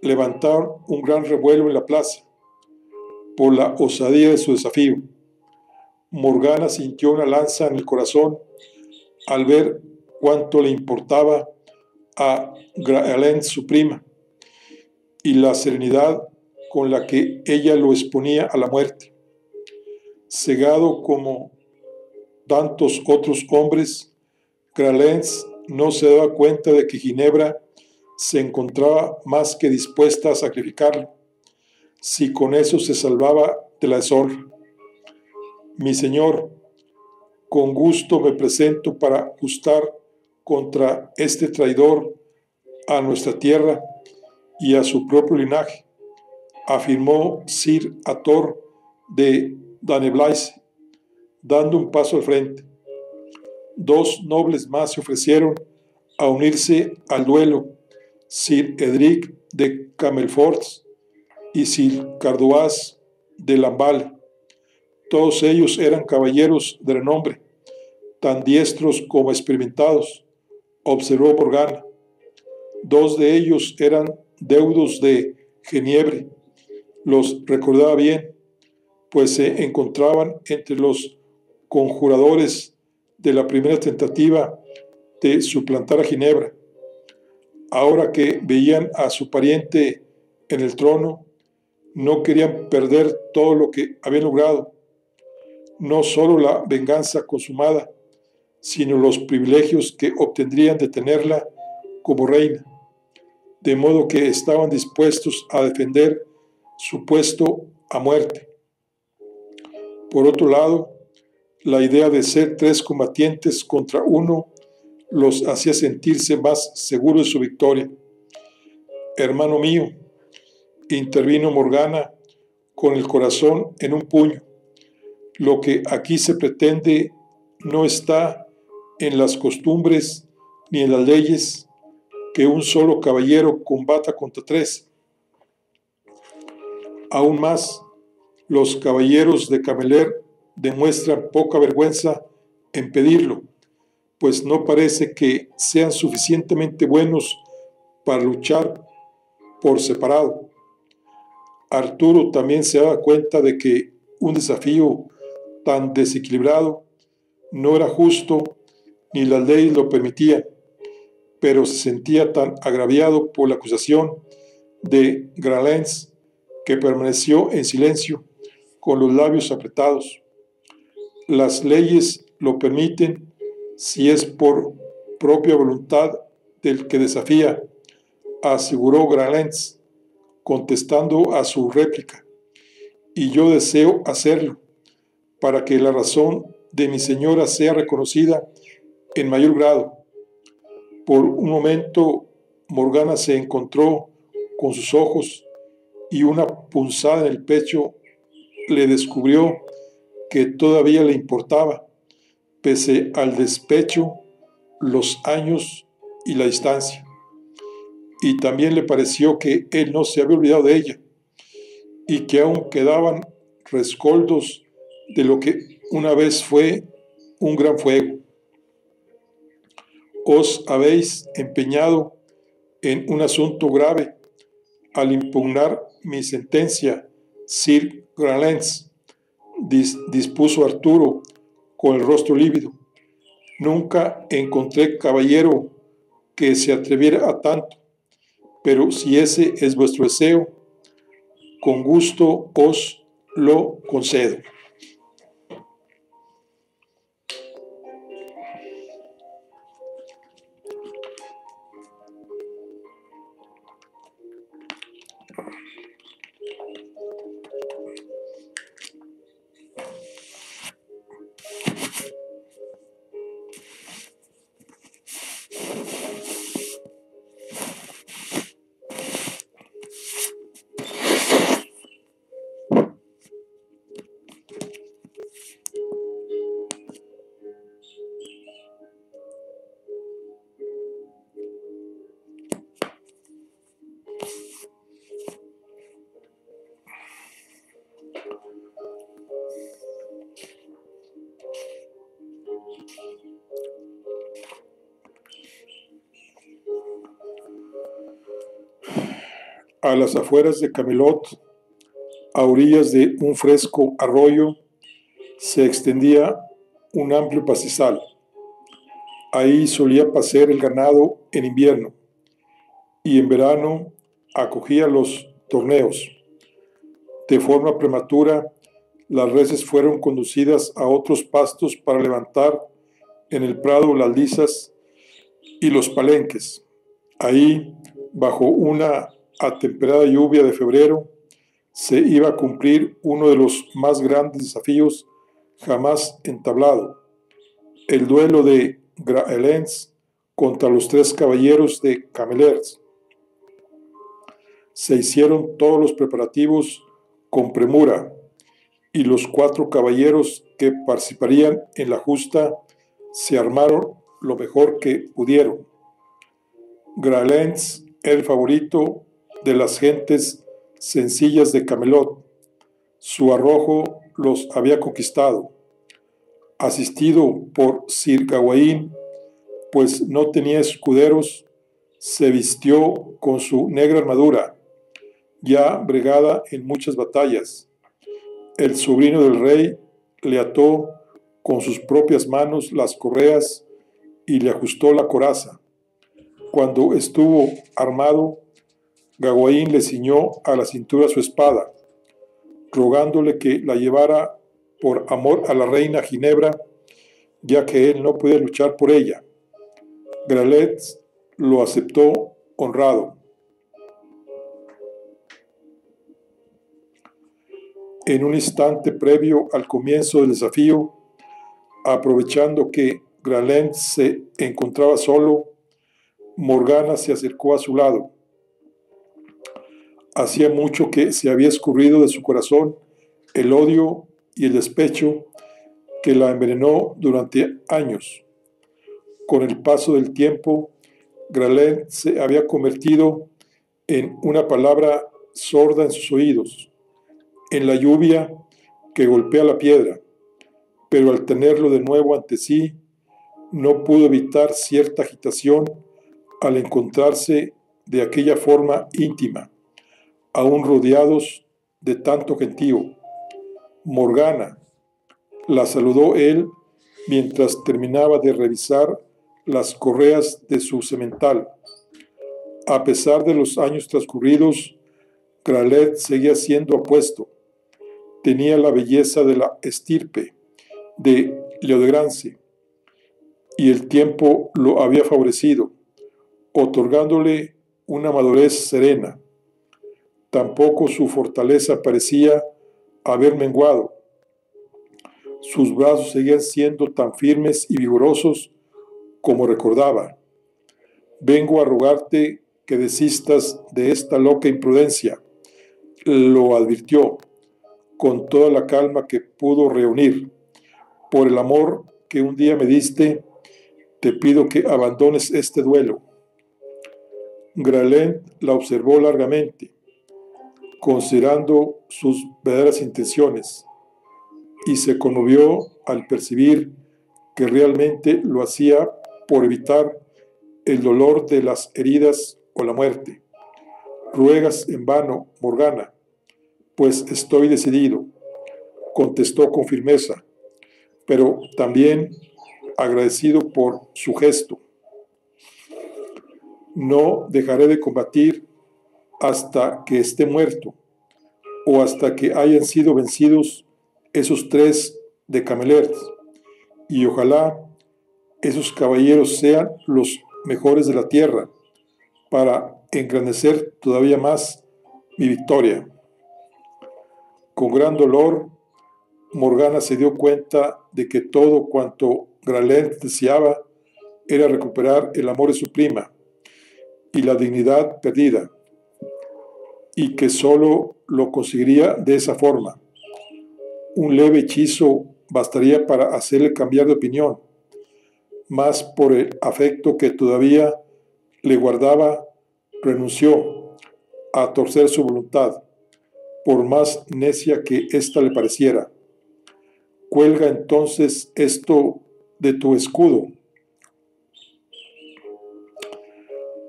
levantaron un gran revuelo en la plaza por la osadía de su desafío. Morgana sintió una lanza en el corazón al ver cuánto le importaba a Gralens su prima y la serenidad con la que ella lo exponía a la muerte. Cegado como tantos otros hombres, Gralens no se daba cuenta de que Ginebra se encontraba más que dispuesta a sacrificarlo, si con eso se salvaba de la deshonra. Mi señor, con gusto me presento para justar contra este traidor a nuestra tierra y a su propio linaje, afirmó Sir Ator de Daneblaise, dando un paso al frente. 2 nobles más se ofrecieron a unirse al duelo, Sir Edric de Camelfort y Silcardoaz de Lambal. Todos ellos eran caballeros de renombre, tan diestros como experimentados, observó Morgana. Dos de ellos eran deudos de Geniebre. Los recordaba bien, pues se encontraban entre los conjuradores de la primera tentativa de suplantar a Ginebra. Ahora que veían a su pariente en el trono, no querían perder todo lo que habían logrado, no solo la venganza consumada, sino los privilegios que obtendrían de tenerla como reina, de modo que estaban dispuestos a defender su puesto a muerte. Por otro lado, la idea de ser tres combatientes contra uno los hacía sentirse más seguros de su victoria. Hermano mío, intervino Morgana con el corazón en un puño, lo que aquí se pretende no está en las costumbres ni en las leyes que un solo caballero combata contra tres. Aún más, los caballeros de Cameler demuestran poca vergüenza en pedirlo, pues no parece que sean suficientemente buenos para luchar por separado. Arturo también se daba cuenta de que un desafío tan desequilibrado no era justo ni las leyes lo permitían, pero se sentía tan agraviado por la acusación de Gralens que permaneció en silencio con los labios apretados. Las leyes lo permiten si es por propia voluntad del que desafía, aseguró Gralens, contestando a su réplica, y yo deseo hacerlo para que la razón de mi señora sea reconocida en mayor grado. Por un momento Morgana se encontró con sus ojos y una punzada en el pecho le descubrió que todavía le importaba, pese al despecho, los años y la distancia. Y también le pareció que él no se había olvidado de ella y que aún quedaban rescoldos de lo que una vez fue un gran fuego. Os habéis empeñado en un asunto grave al impugnar mi sentencia, Sir Gralens, dispuso Arturo con el rostro lívido. Nunca encontré caballero que se atreviera a tanto, pero si ese es vuestro deseo, con gusto os lo concedo. A las afueras de Camelot, a orillas de un fresco arroyo, se extendía un amplio pastizal. Ahí solía pasear el ganado en invierno y en verano acogía los torneos. De forma prematura, las reses fueron conducidas a otros pastos para levantar en el prado las lisas y los palenques. Ahí, bajo una atemperada lluvia de febrero, se iba a cumplir uno de los más grandes desafíos jamás entablado, el duelo de Gralens contra los tres caballeros de Camelers. Se hicieron todos los preparativos con premura, y los cuatro caballeros que participarían en la justa se armaron lo mejor que pudieron. Gralens era el favorito de las gentes sencillas de Camelot. Su arrojo los había conquistado. Asistido por Sir Gawain, pues no tenía escuderos, se vistió con su negra armadura, ya bregada en muchas batallas. El sobrino del rey le ató con sus propias manos las correas y le ajustó la coraza. Cuando estuvo armado, Gawain le ciñó a la cintura su espada, rogándole que la llevara por amor a la reina Ginebra, ya que él no podía luchar por ella. Gralet lo aceptó honrado. En un instante previo al comienzo del desafío, aprovechando que Gralet se encontraba solo, Morgana se acercó a su lado. Hacía mucho que se había escurrido de su corazón el odio y el despecho que la envenenó durante años. Con el paso del tiempo, Gralet se había convertido en una palabra sorda en sus oídos, en la lluvia que golpea la piedra, pero al tenerlo de nuevo ante sí, no pudo evitar cierta agitación al encontrarse de aquella forma íntima, aún rodeados de tanto gentío. Morgana, la saludó él mientras terminaba de revisar las correas de su semental. A pesar de los años transcurridos, Gralet seguía siendo apuesto. Tenía la belleza de la estirpe de Leodegrance, y el tiempo lo había favorecido, otorgándole una madurez serena. Tampoco su fortaleza parecía haber menguado. Sus brazos seguían siendo tan firmes y vigorosos como recordaba. Vengo a rogarte que desistas de esta loca imprudencia, lo advirtió, con toda la calma que pudo reunir. Por el amor que un día me diste, te pido que abandones este duelo. Gralet la observó largamente, considerando sus verdaderas intenciones, y se conmovió al percibir que realmente lo hacía por evitar el dolor de las heridas o la muerte. Ruegas en vano, Morgana, pues estoy decidido, contestó con firmeza, pero también agradecido por su gesto. No dejaré de combatir hasta que esté muerto, o hasta que hayan sido vencidos esos 3 de Camelot, y ojalá esos caballeros sean los mejores de la tierra, para engrandecer todavía más mi victoria. Con gran dolor, Morgana se dio cuenta de que todo cuanto Gralet deseaba era recuperar el amor de su prima y la dignidad perdida, y que solo lo conseguiría de esa forma. Un leve hechizo bastaría para hacerle cambiar de opinión, mas por el afecto que todavía le guardaba, renunció a torcer su voluntad, por más necia que ésta le pareciera. Cuelga entonces esto de tu escudo.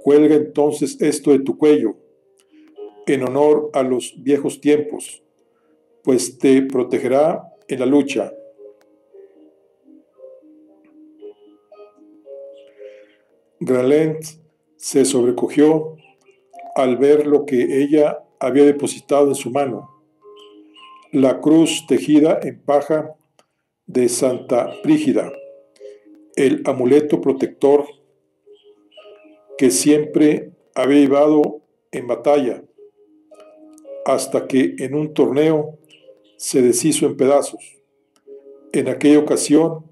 Cuelga entonces esto de tu cuello, en honor a los viejos tiempos, pues te protegerá en la lucha. Gralet se sobrecogió al ver lo que ella había depositado en su mano, la cruz tejida en paja de Santa Brígida, el amuleto protector que siempre había llevado en batalla, hasta que en un torneo se deshizo en pedazos. En aquella ocasión,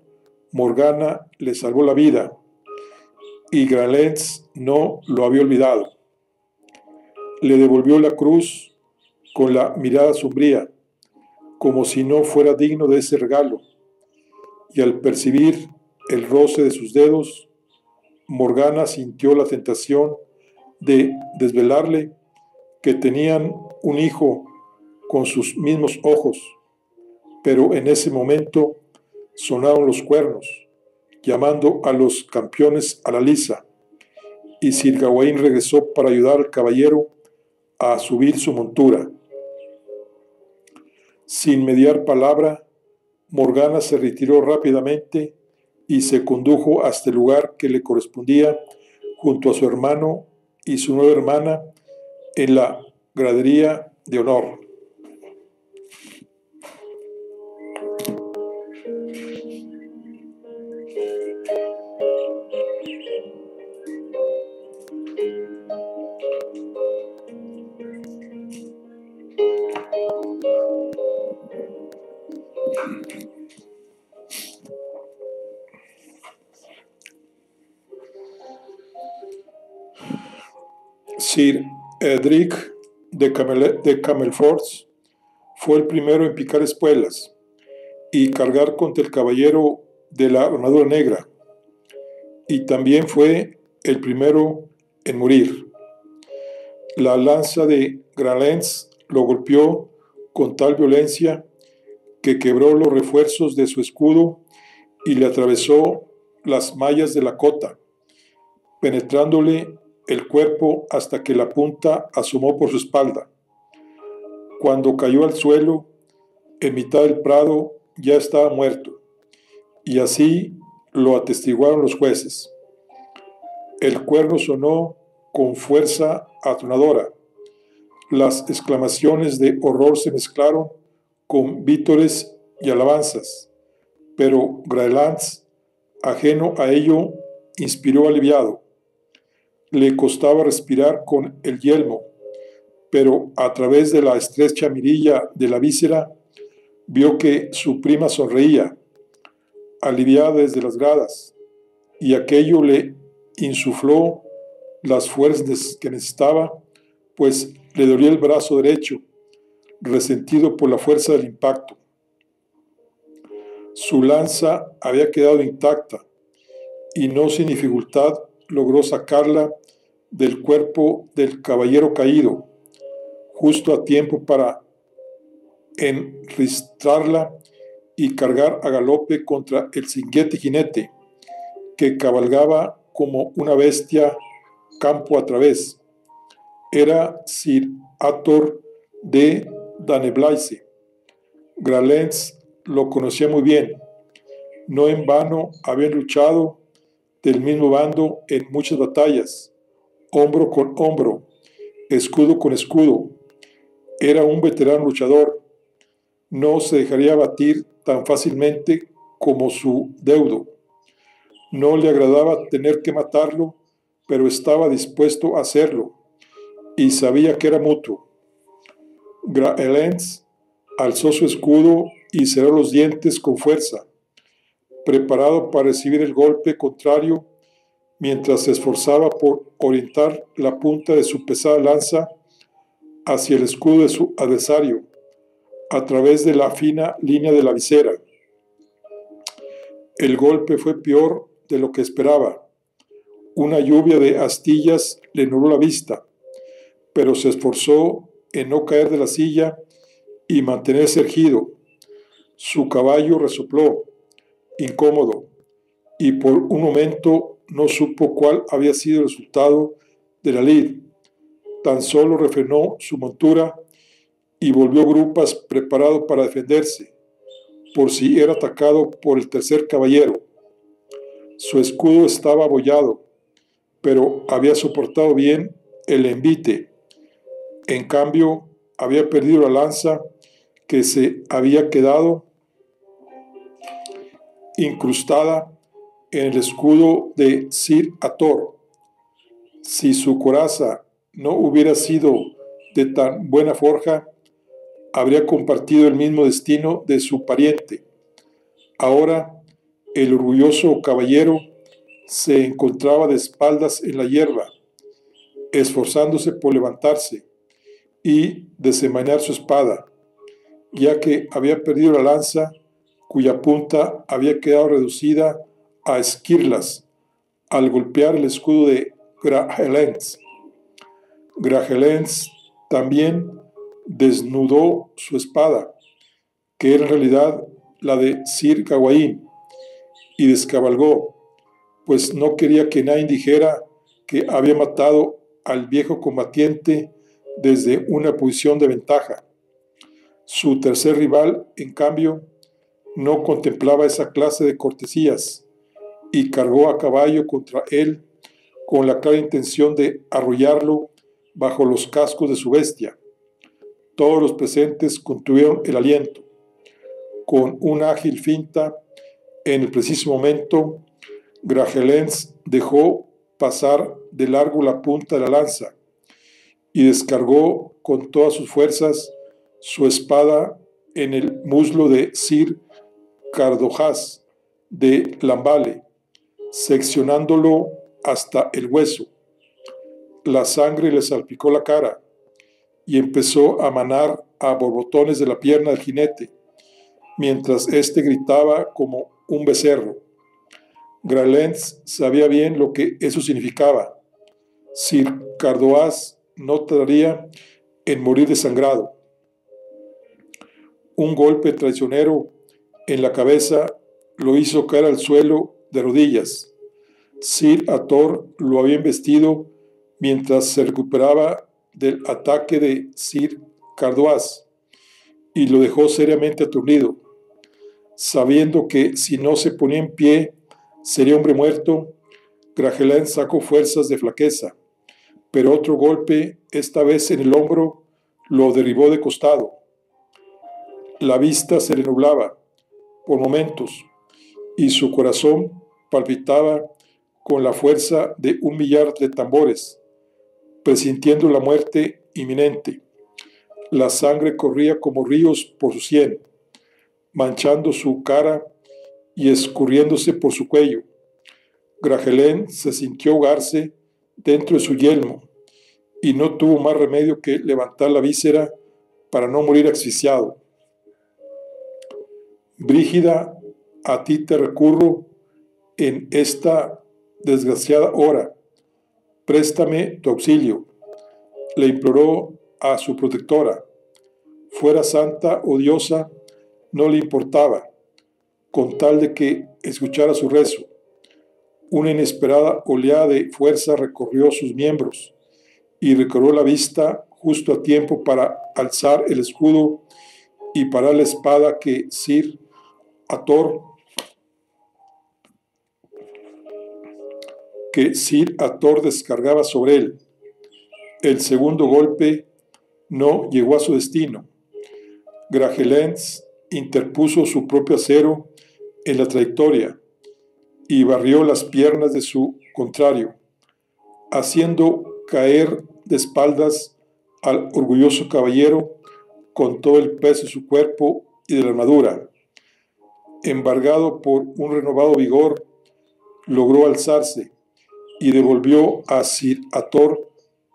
Morgana le salvó la vida, y Gralet no lo había olvidado. Le devolvió la cruz con la mirada sombría, como si no fuera digno de ese regalo, y al percibir el roce de sus dedos, Morgana sintió la tentación de desvelarle que tenían un hijo con sus mismos ojos, pero en ese momento sonaron los cuernos, llamando a los campeones a la liza, y Sir Gawain regresó para ayudar al caballero a subir su montura. Sin mediar palabra, Morgana se retiró rápidamente y se condujo hasta el lugar que le correspondía junto a su hermano y su nueva hermana en la gradería de honor. Sir Edric de Camelford fue el primero en picar espuelas y cargar contra el caballero de la armadura negra, y también fue el primero en morir. La lanza de Gralens lo golpeó con tal violencia que quebró los refuerzos de su escudo y le atravesó las mallas de la cota, penetrándole el cuerpo hasta que la punta asomó por su espalda. Cuando cayó al suelo, en mitad del prado, ya estaba muerto, y así lo atestiguaron los jueces. El cuerno sonó con fuerza atronadora. Las exclamaciones de horror se mezclaron con vítores y alabanzas, pero Graelans, ajeno a ello, inspiró aliviado. Le costaba respirar con el yelmo, pero a través de la estrecha mirilla de la víscera vio que su prima sonreía, aliviada desde las gradas, y aquello le insufló las fuerzas que necesitaba, pues le dolía el brazo derecho, resentido por la fuerza del impacto. Su lanza había quedado intacta y no sin dificultad logró sacarla del cuerpo del caballero caído, justo a tiempo para enristrarla y cargar a galope contra el siguiente jinete, que cabalgaba como una bestia campo a través. Era Sir Ator de Daneblaise. Gralens lo conocía muy bien. No en vano habían luchado del mismo bando en muchas batallas, hombro con hombro, escudo con escudo. Era un veterano luchador. No se dejaría abatir tan fácilmente como su deudo. No le agradaba tener que matarlo, pero estaba dispuesto a hacerlo, y sabía que era mutuo. Graelens alzó su escudo y cerró los dientes con fuerza, preparado para recibir el golpe contrario, mientras se esforzaba por orientar la punta de su pesada lanza hacia el escudo de su adversario, a través de la fina línea de la visera. El golpe fue peor de lo que esperaba. Una lluvia de astillas le nubló la vista, pero se esforzó en no caer de la silla y mantenerse erguido. Su caballo resopló, incómodo, y por un momento no supo cuál había sido el resultado de la lid. Tan solo refrenó su montura y volvió grupas preparado para defenderse, por si era atacado por el tercer caballero. Su escudo estaba abollado, pero había soportado bien el envite. En cambio, había perdido la lanza que se había quedado incrustada en el escudo de Sir Ator. Si su coraza no hubiera sido de tan buena forja, habría compartido el mismo destino de su pariente. Ahora, el orgulloso caballero se encontraba de espaldas en la hierba, esforzándose por levantarse y desenvainar su espada, ya que había perdido la lanza cuya punta había quedado reducida a esquirlas al golpear el escudo de Graelens. Graelens también desnudó su espada, que era en realidad la de Sir Gawain, y descabalgó, pues no quería que nadie dijera que había matado al viejo combatiente desde una posición de ventaja. Su tercer rival, en cambio, no contemplaba esa clase de cortesías y cargó a caballo contra él con la clara intención de arrollarlo bajo los cascos de su bestia. Todos los presentes contuvieron el aliento. Con una ágil finta, en el preciso momento, Grajelens dejó pasar de largo la punta de la lanza y descargó con todas sus fuerzas su espada en el muslo de Sir Cardojás de Lambale, seccionándolo hasta el hueso. La sangre le salpicó la cara y empezó a manar a borbotones de la pierna del jinete, mientras éste gritaba como un becerro. Grajelens sabía bien lo que eso significaba. Sir Cardojás no tardaría en morir desangrado. Un golpe traicionero en la cabeza lo hizo caer al suelo de rodillas. Sir Ator lo había embestido mientras se recuperaba del ataque de Sir Cardojás y lo dejó seriamente aturdido. Sabiendo que si no se ponía en pie sería hombre muerto, Grajelens sacó fuerzas de flaqueza, pero otro golpe, esta vez en el hombro, lo derribó de costado. La vista se le nublaba por momentos y su corazón palpitaba con la fuerza de 1.000.000 de tambores, presintiendo la muerte inminente. La sangre corría como ríos por su sien, manchando su cara y escurriéndose por su cuello. Grajelens se sintió ahogarse dentro de su yelmo y no tuvo más remedio que levantar la víscera para no morir asfixiado. Brígida, a ti te recurro en esta desgraciada hora. Préstame tu auxilio, le imploró a su protectora. Fuera santa o diosa, no le importaba, con tal de que escuchara su rezo. Una inesperada oleada de fuerza recorrió sus miembros y recobró la vista justo a tiempo para alzar el escudo y parar la espada que Sir Ator descargaba sobre él. El segundo golpe no llegó a su destino. Grajelens interpuso su propio acero en la trayectoria y barrió las piernas de su contrario, haciendo caer de espaldas al orgulloso caballero con todo el peso de su cuerpo y de la armadura. Embargado por un renovado vigor, logró alzarse y devolvió a Sir Ator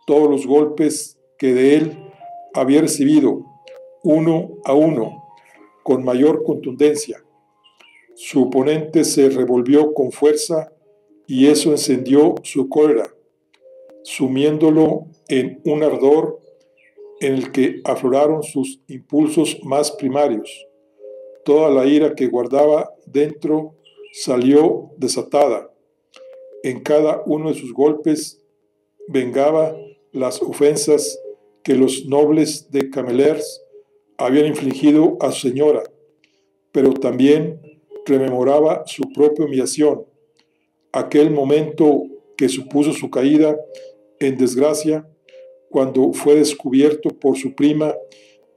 todos los golpes que de él había recibido, uno a uno, con mayor contundencia. Su oponente se revolvió con fuerza y eso encendió su cólera, sumiéndolo en un ardor en el que afloraron sus impulsos más primarios. Toda la ira que guardaba dentro salió desatada. En cada uno de sus golpes vengaba las ofensas que los nobles de Camelers habían infligido a su señora, pero también rememoraba su propia humillación, aquel momento que supuso su caída en desgracia cuando fue descubierto por su prima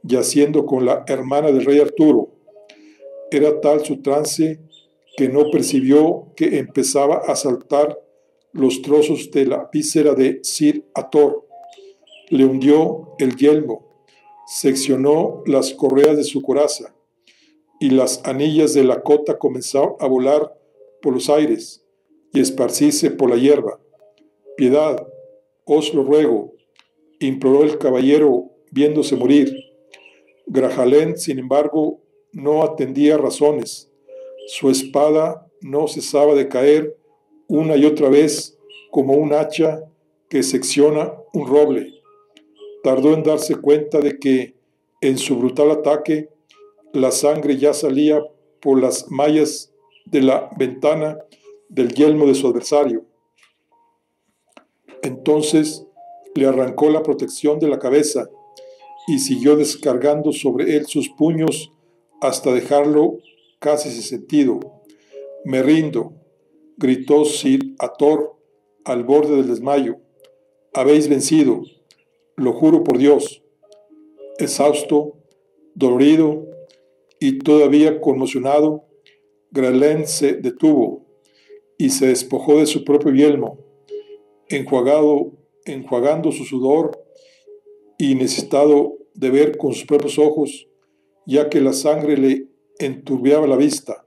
yaciendo con la hermana del rey Arturo. Era tal su trance que no percibió que empezaba a saltar los trozos de la víscera de Sir Ator. Le hundió el yelmo, seccionó las correas de su coraza y las anillas de la cota comenzaron a volar por los aires y esparcirse por la hierba. Piedad, os lo ruego, imploró el caballero viéndose morir. Grajelens, sin embargo, no atendía razones. Su espada no cesaba de caer una y otra vez como un hacha que secciona un roble. Tardó en darse cuenta de que En su brutal ataque, la sangre ya salía por las mallas de la ventana del yelmo de su adversario. Entonces le arrancó la protección de la cabeza y siguió descargando sobre él sus puños hasta dejarlo casi sin sentido. Me rindo, gritó Sir Ator al borde del desmayo. Habéis vencido, lo juro por Dios. Exhausto, dolorido y todavía conmocionado, Gralén se detuvo y se despojó de su propio yelmo, enjuagando su sudor y necesitado de ver con sus propios ojos, ya que la sangre le enturbiaba la vista.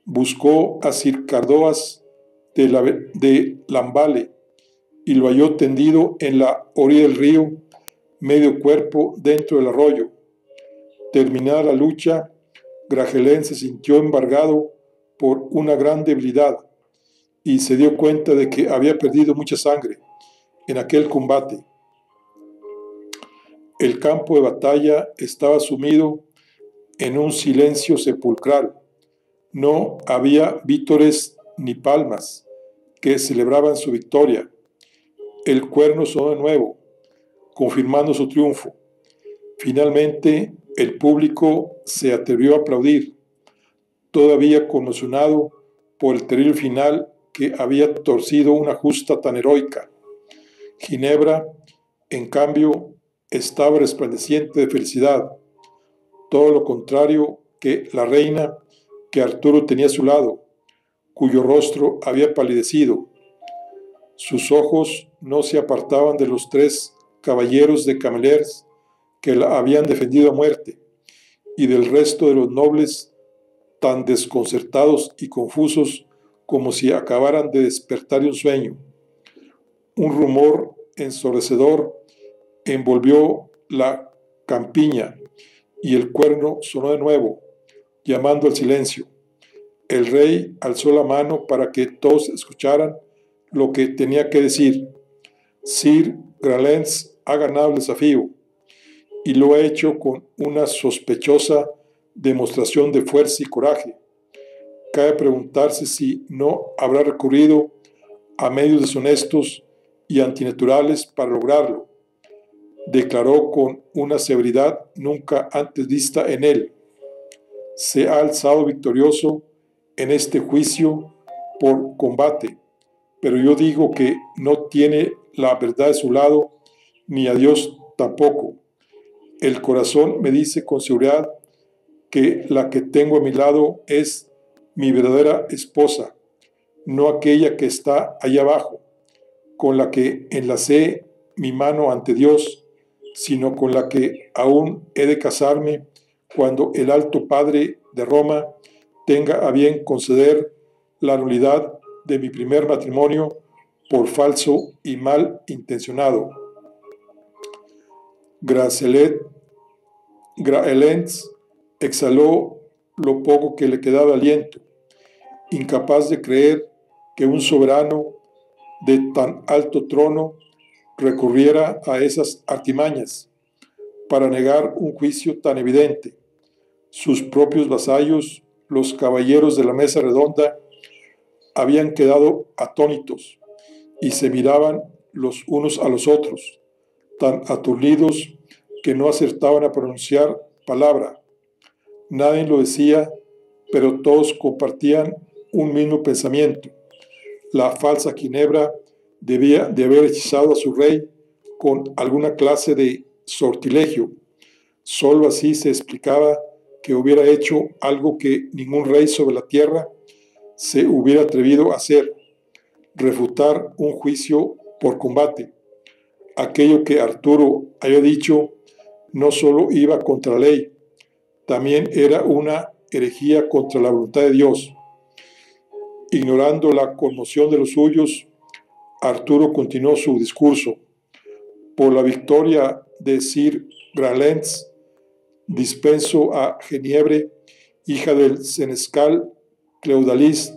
Buscó a Sir Cardoas de Lambale y lo halló tendido en la orilla del río, medio cuerpo dentro del arroyo. Terminada la lucha, Grajelén se sintió embargado por una gran debilidad y se dio cuenta de que había perdido mucha sangre en aquel combate. El campo de batalla estaba sumido en un silencio sepulcral. No había vítores ni palmas que celebraban su victoria. El cuerno sonó de nuevo, confirmando su triunfo. Finalmente, el público se atrevió a aplaudir, todavía conmocionado por el terrible final que había torcido una justa tan heroica. Ginebra, en cambio, estaba resplandeciente de felicidad, todo lo contrario que la reina que Arturo tenía a su lado, cuyo rostro había palidecido. Sus ojos no se apartaban de los 3 caballeros de Cameliers que la habían defendido a muerte, y del resto de los nobles tan desconcertados y confusos como si acabaran de despertar de un sueño. Un rumor ensordecedor envolvió la campiña y el cuerno sonó de nuevo, llamando al silencio. El rey alzó la mano para que todos escucharan lo que tenía que decir. Sir Gralens ha ganado el desafío y lo ha hecho con una sospechosa demostración de fuerza y coraje. Cabe preguntarse si no habrá recurrido a medios deshonestos y antinaturales para lograrlo, declaró con una severidad nunca antes vista en él. Se ha alzado victorioso en este juicio por combate, pero yo digo que no tiene la verdad de su lado, ni a Dios tampoco. El corazón me dice con seguridad que la que tengo a mi lado es mi verdadera esposa, no aquella que está allá abajo, con la que enlacé mi mano ante Dios, sino con la que aún he de casarme cuando el Alto Padre de Roma tenga a bien conceder la nulidad de mi primer matrimonio por falso y mal intencionado. Graelens exhaló lo poco que le quedaba de aliento, incapaz de creer que un soberano de tan alto trono recurriera a esas artimañas para negar un juicio tan evidente. Sus propios vasallos, los caballeros de la mesa redonda, habían quedado atónitos y se miraban los unos a los otros, tan aturdidos que no acertaban a pronunciar palabra. Nadie lo decía, pero todos compartían un mismo pensamiento. La falsa Ginebra debía de haber hechizado a su rey con alguna clase de sortilegio. Solo así se explicaba que hubiera hecho algo que ningún rey sobre la tierra se hubiera atrevido a hacer: refutar un juicio por combate. Aquello que Arturo había dicho no solo iba contra la ley, también era una herejía contra la voluntad de Dios. Ignorando la conmoción de los suyos, Arturo continuó su discurso. Por la victoria de Sir Gralens, dispenso a Geniebre, hija del senescal Cleudalis,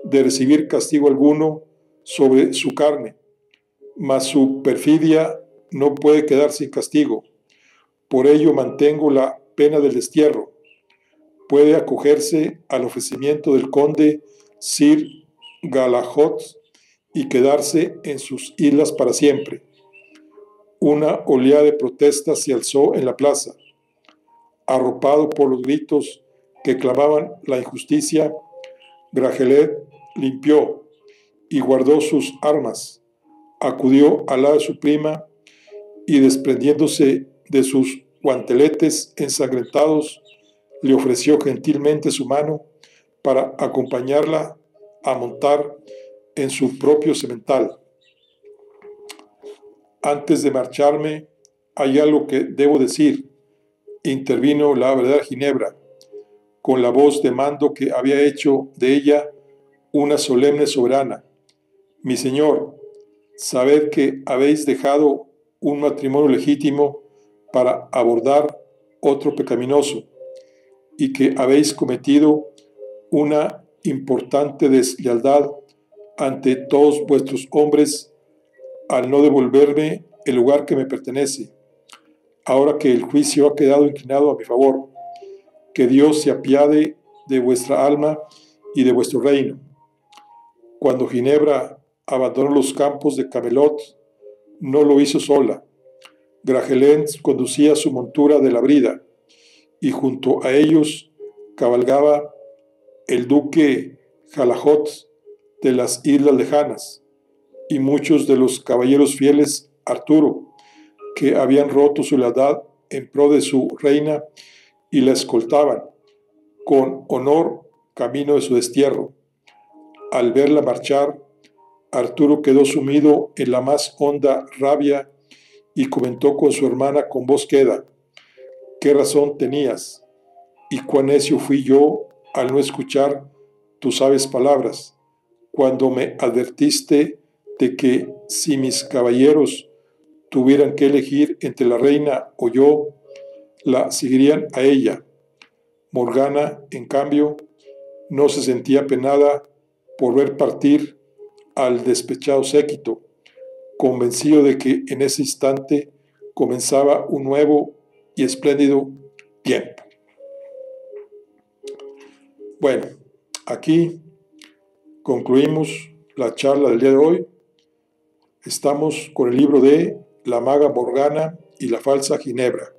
de recibir castigo alguno sobre su carne, mas su perfidia no puede quedar sin castigo. Por ello mantengo la pena del destierro. Puede acogerse al ofrecimiento del conde Sir Galahad y quedarse en sus islas para siempre. Una oleada de protestas se alzó en la plaza. Arropado por los gritos que clamaban la injusticia, Grajelet limpió y guardó sus armas. Acudió al lado de su prima y, desprendiéndose de sus guanteletes ensangrentados, le ofreció gentilmente su mano para acompañarla a montar en su propio semental. Antes de marcharme, hay algo que debo decir, intervino la verdadera Ginebra, con la voz de mando que había hecho de ella una solemne soberana. Mi señor, sabed que habéis dejado un matrimonio legítimo para abordar otro pecaminoso y que habéis cometido una importante deslealtad ante todos vuestros hombres al no devolverme el lugar que me pertenece, ahora que el juicio ha quedado inclinado a mi favor. Que Dios se apiade de vuestra alma y de vuestro reino. Cuando Ginebra abandonó los campos de Camelot, no lo hizo sola. Grajelén conducía su montura de la brida, y junto a ellos cabalgaba el duque Galahad de las islas lejanas, y muchos de los caballeros fieles Arturo, que habían roto su lealtad en pro de su reina y la escoltaban con honor camino de su destierro. Al verla marchar, Arturo quedó sumido en la más honda rabia y comentó con su hermana con voz queda: ¿qué razón tenías? Y cuán necio fui yo al no escuchar tus sabias palabras, cuando me advertiste de que si mis caballeros tuvieran que elegir entre la reina o yo, la seguirían a ella. Morgana, en cambio, no se sentía penada por ver partir al despechado séquito, convencido de que en ese instante comenzaba un nuevo y espléndido tiempo. Bueno, aquí concluimos la charla del día de hoy. Estamos con el libro de La maga Morgana y la falsa Ginebra.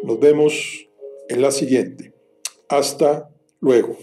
Nos vemos en la siguiente. Hasta luego.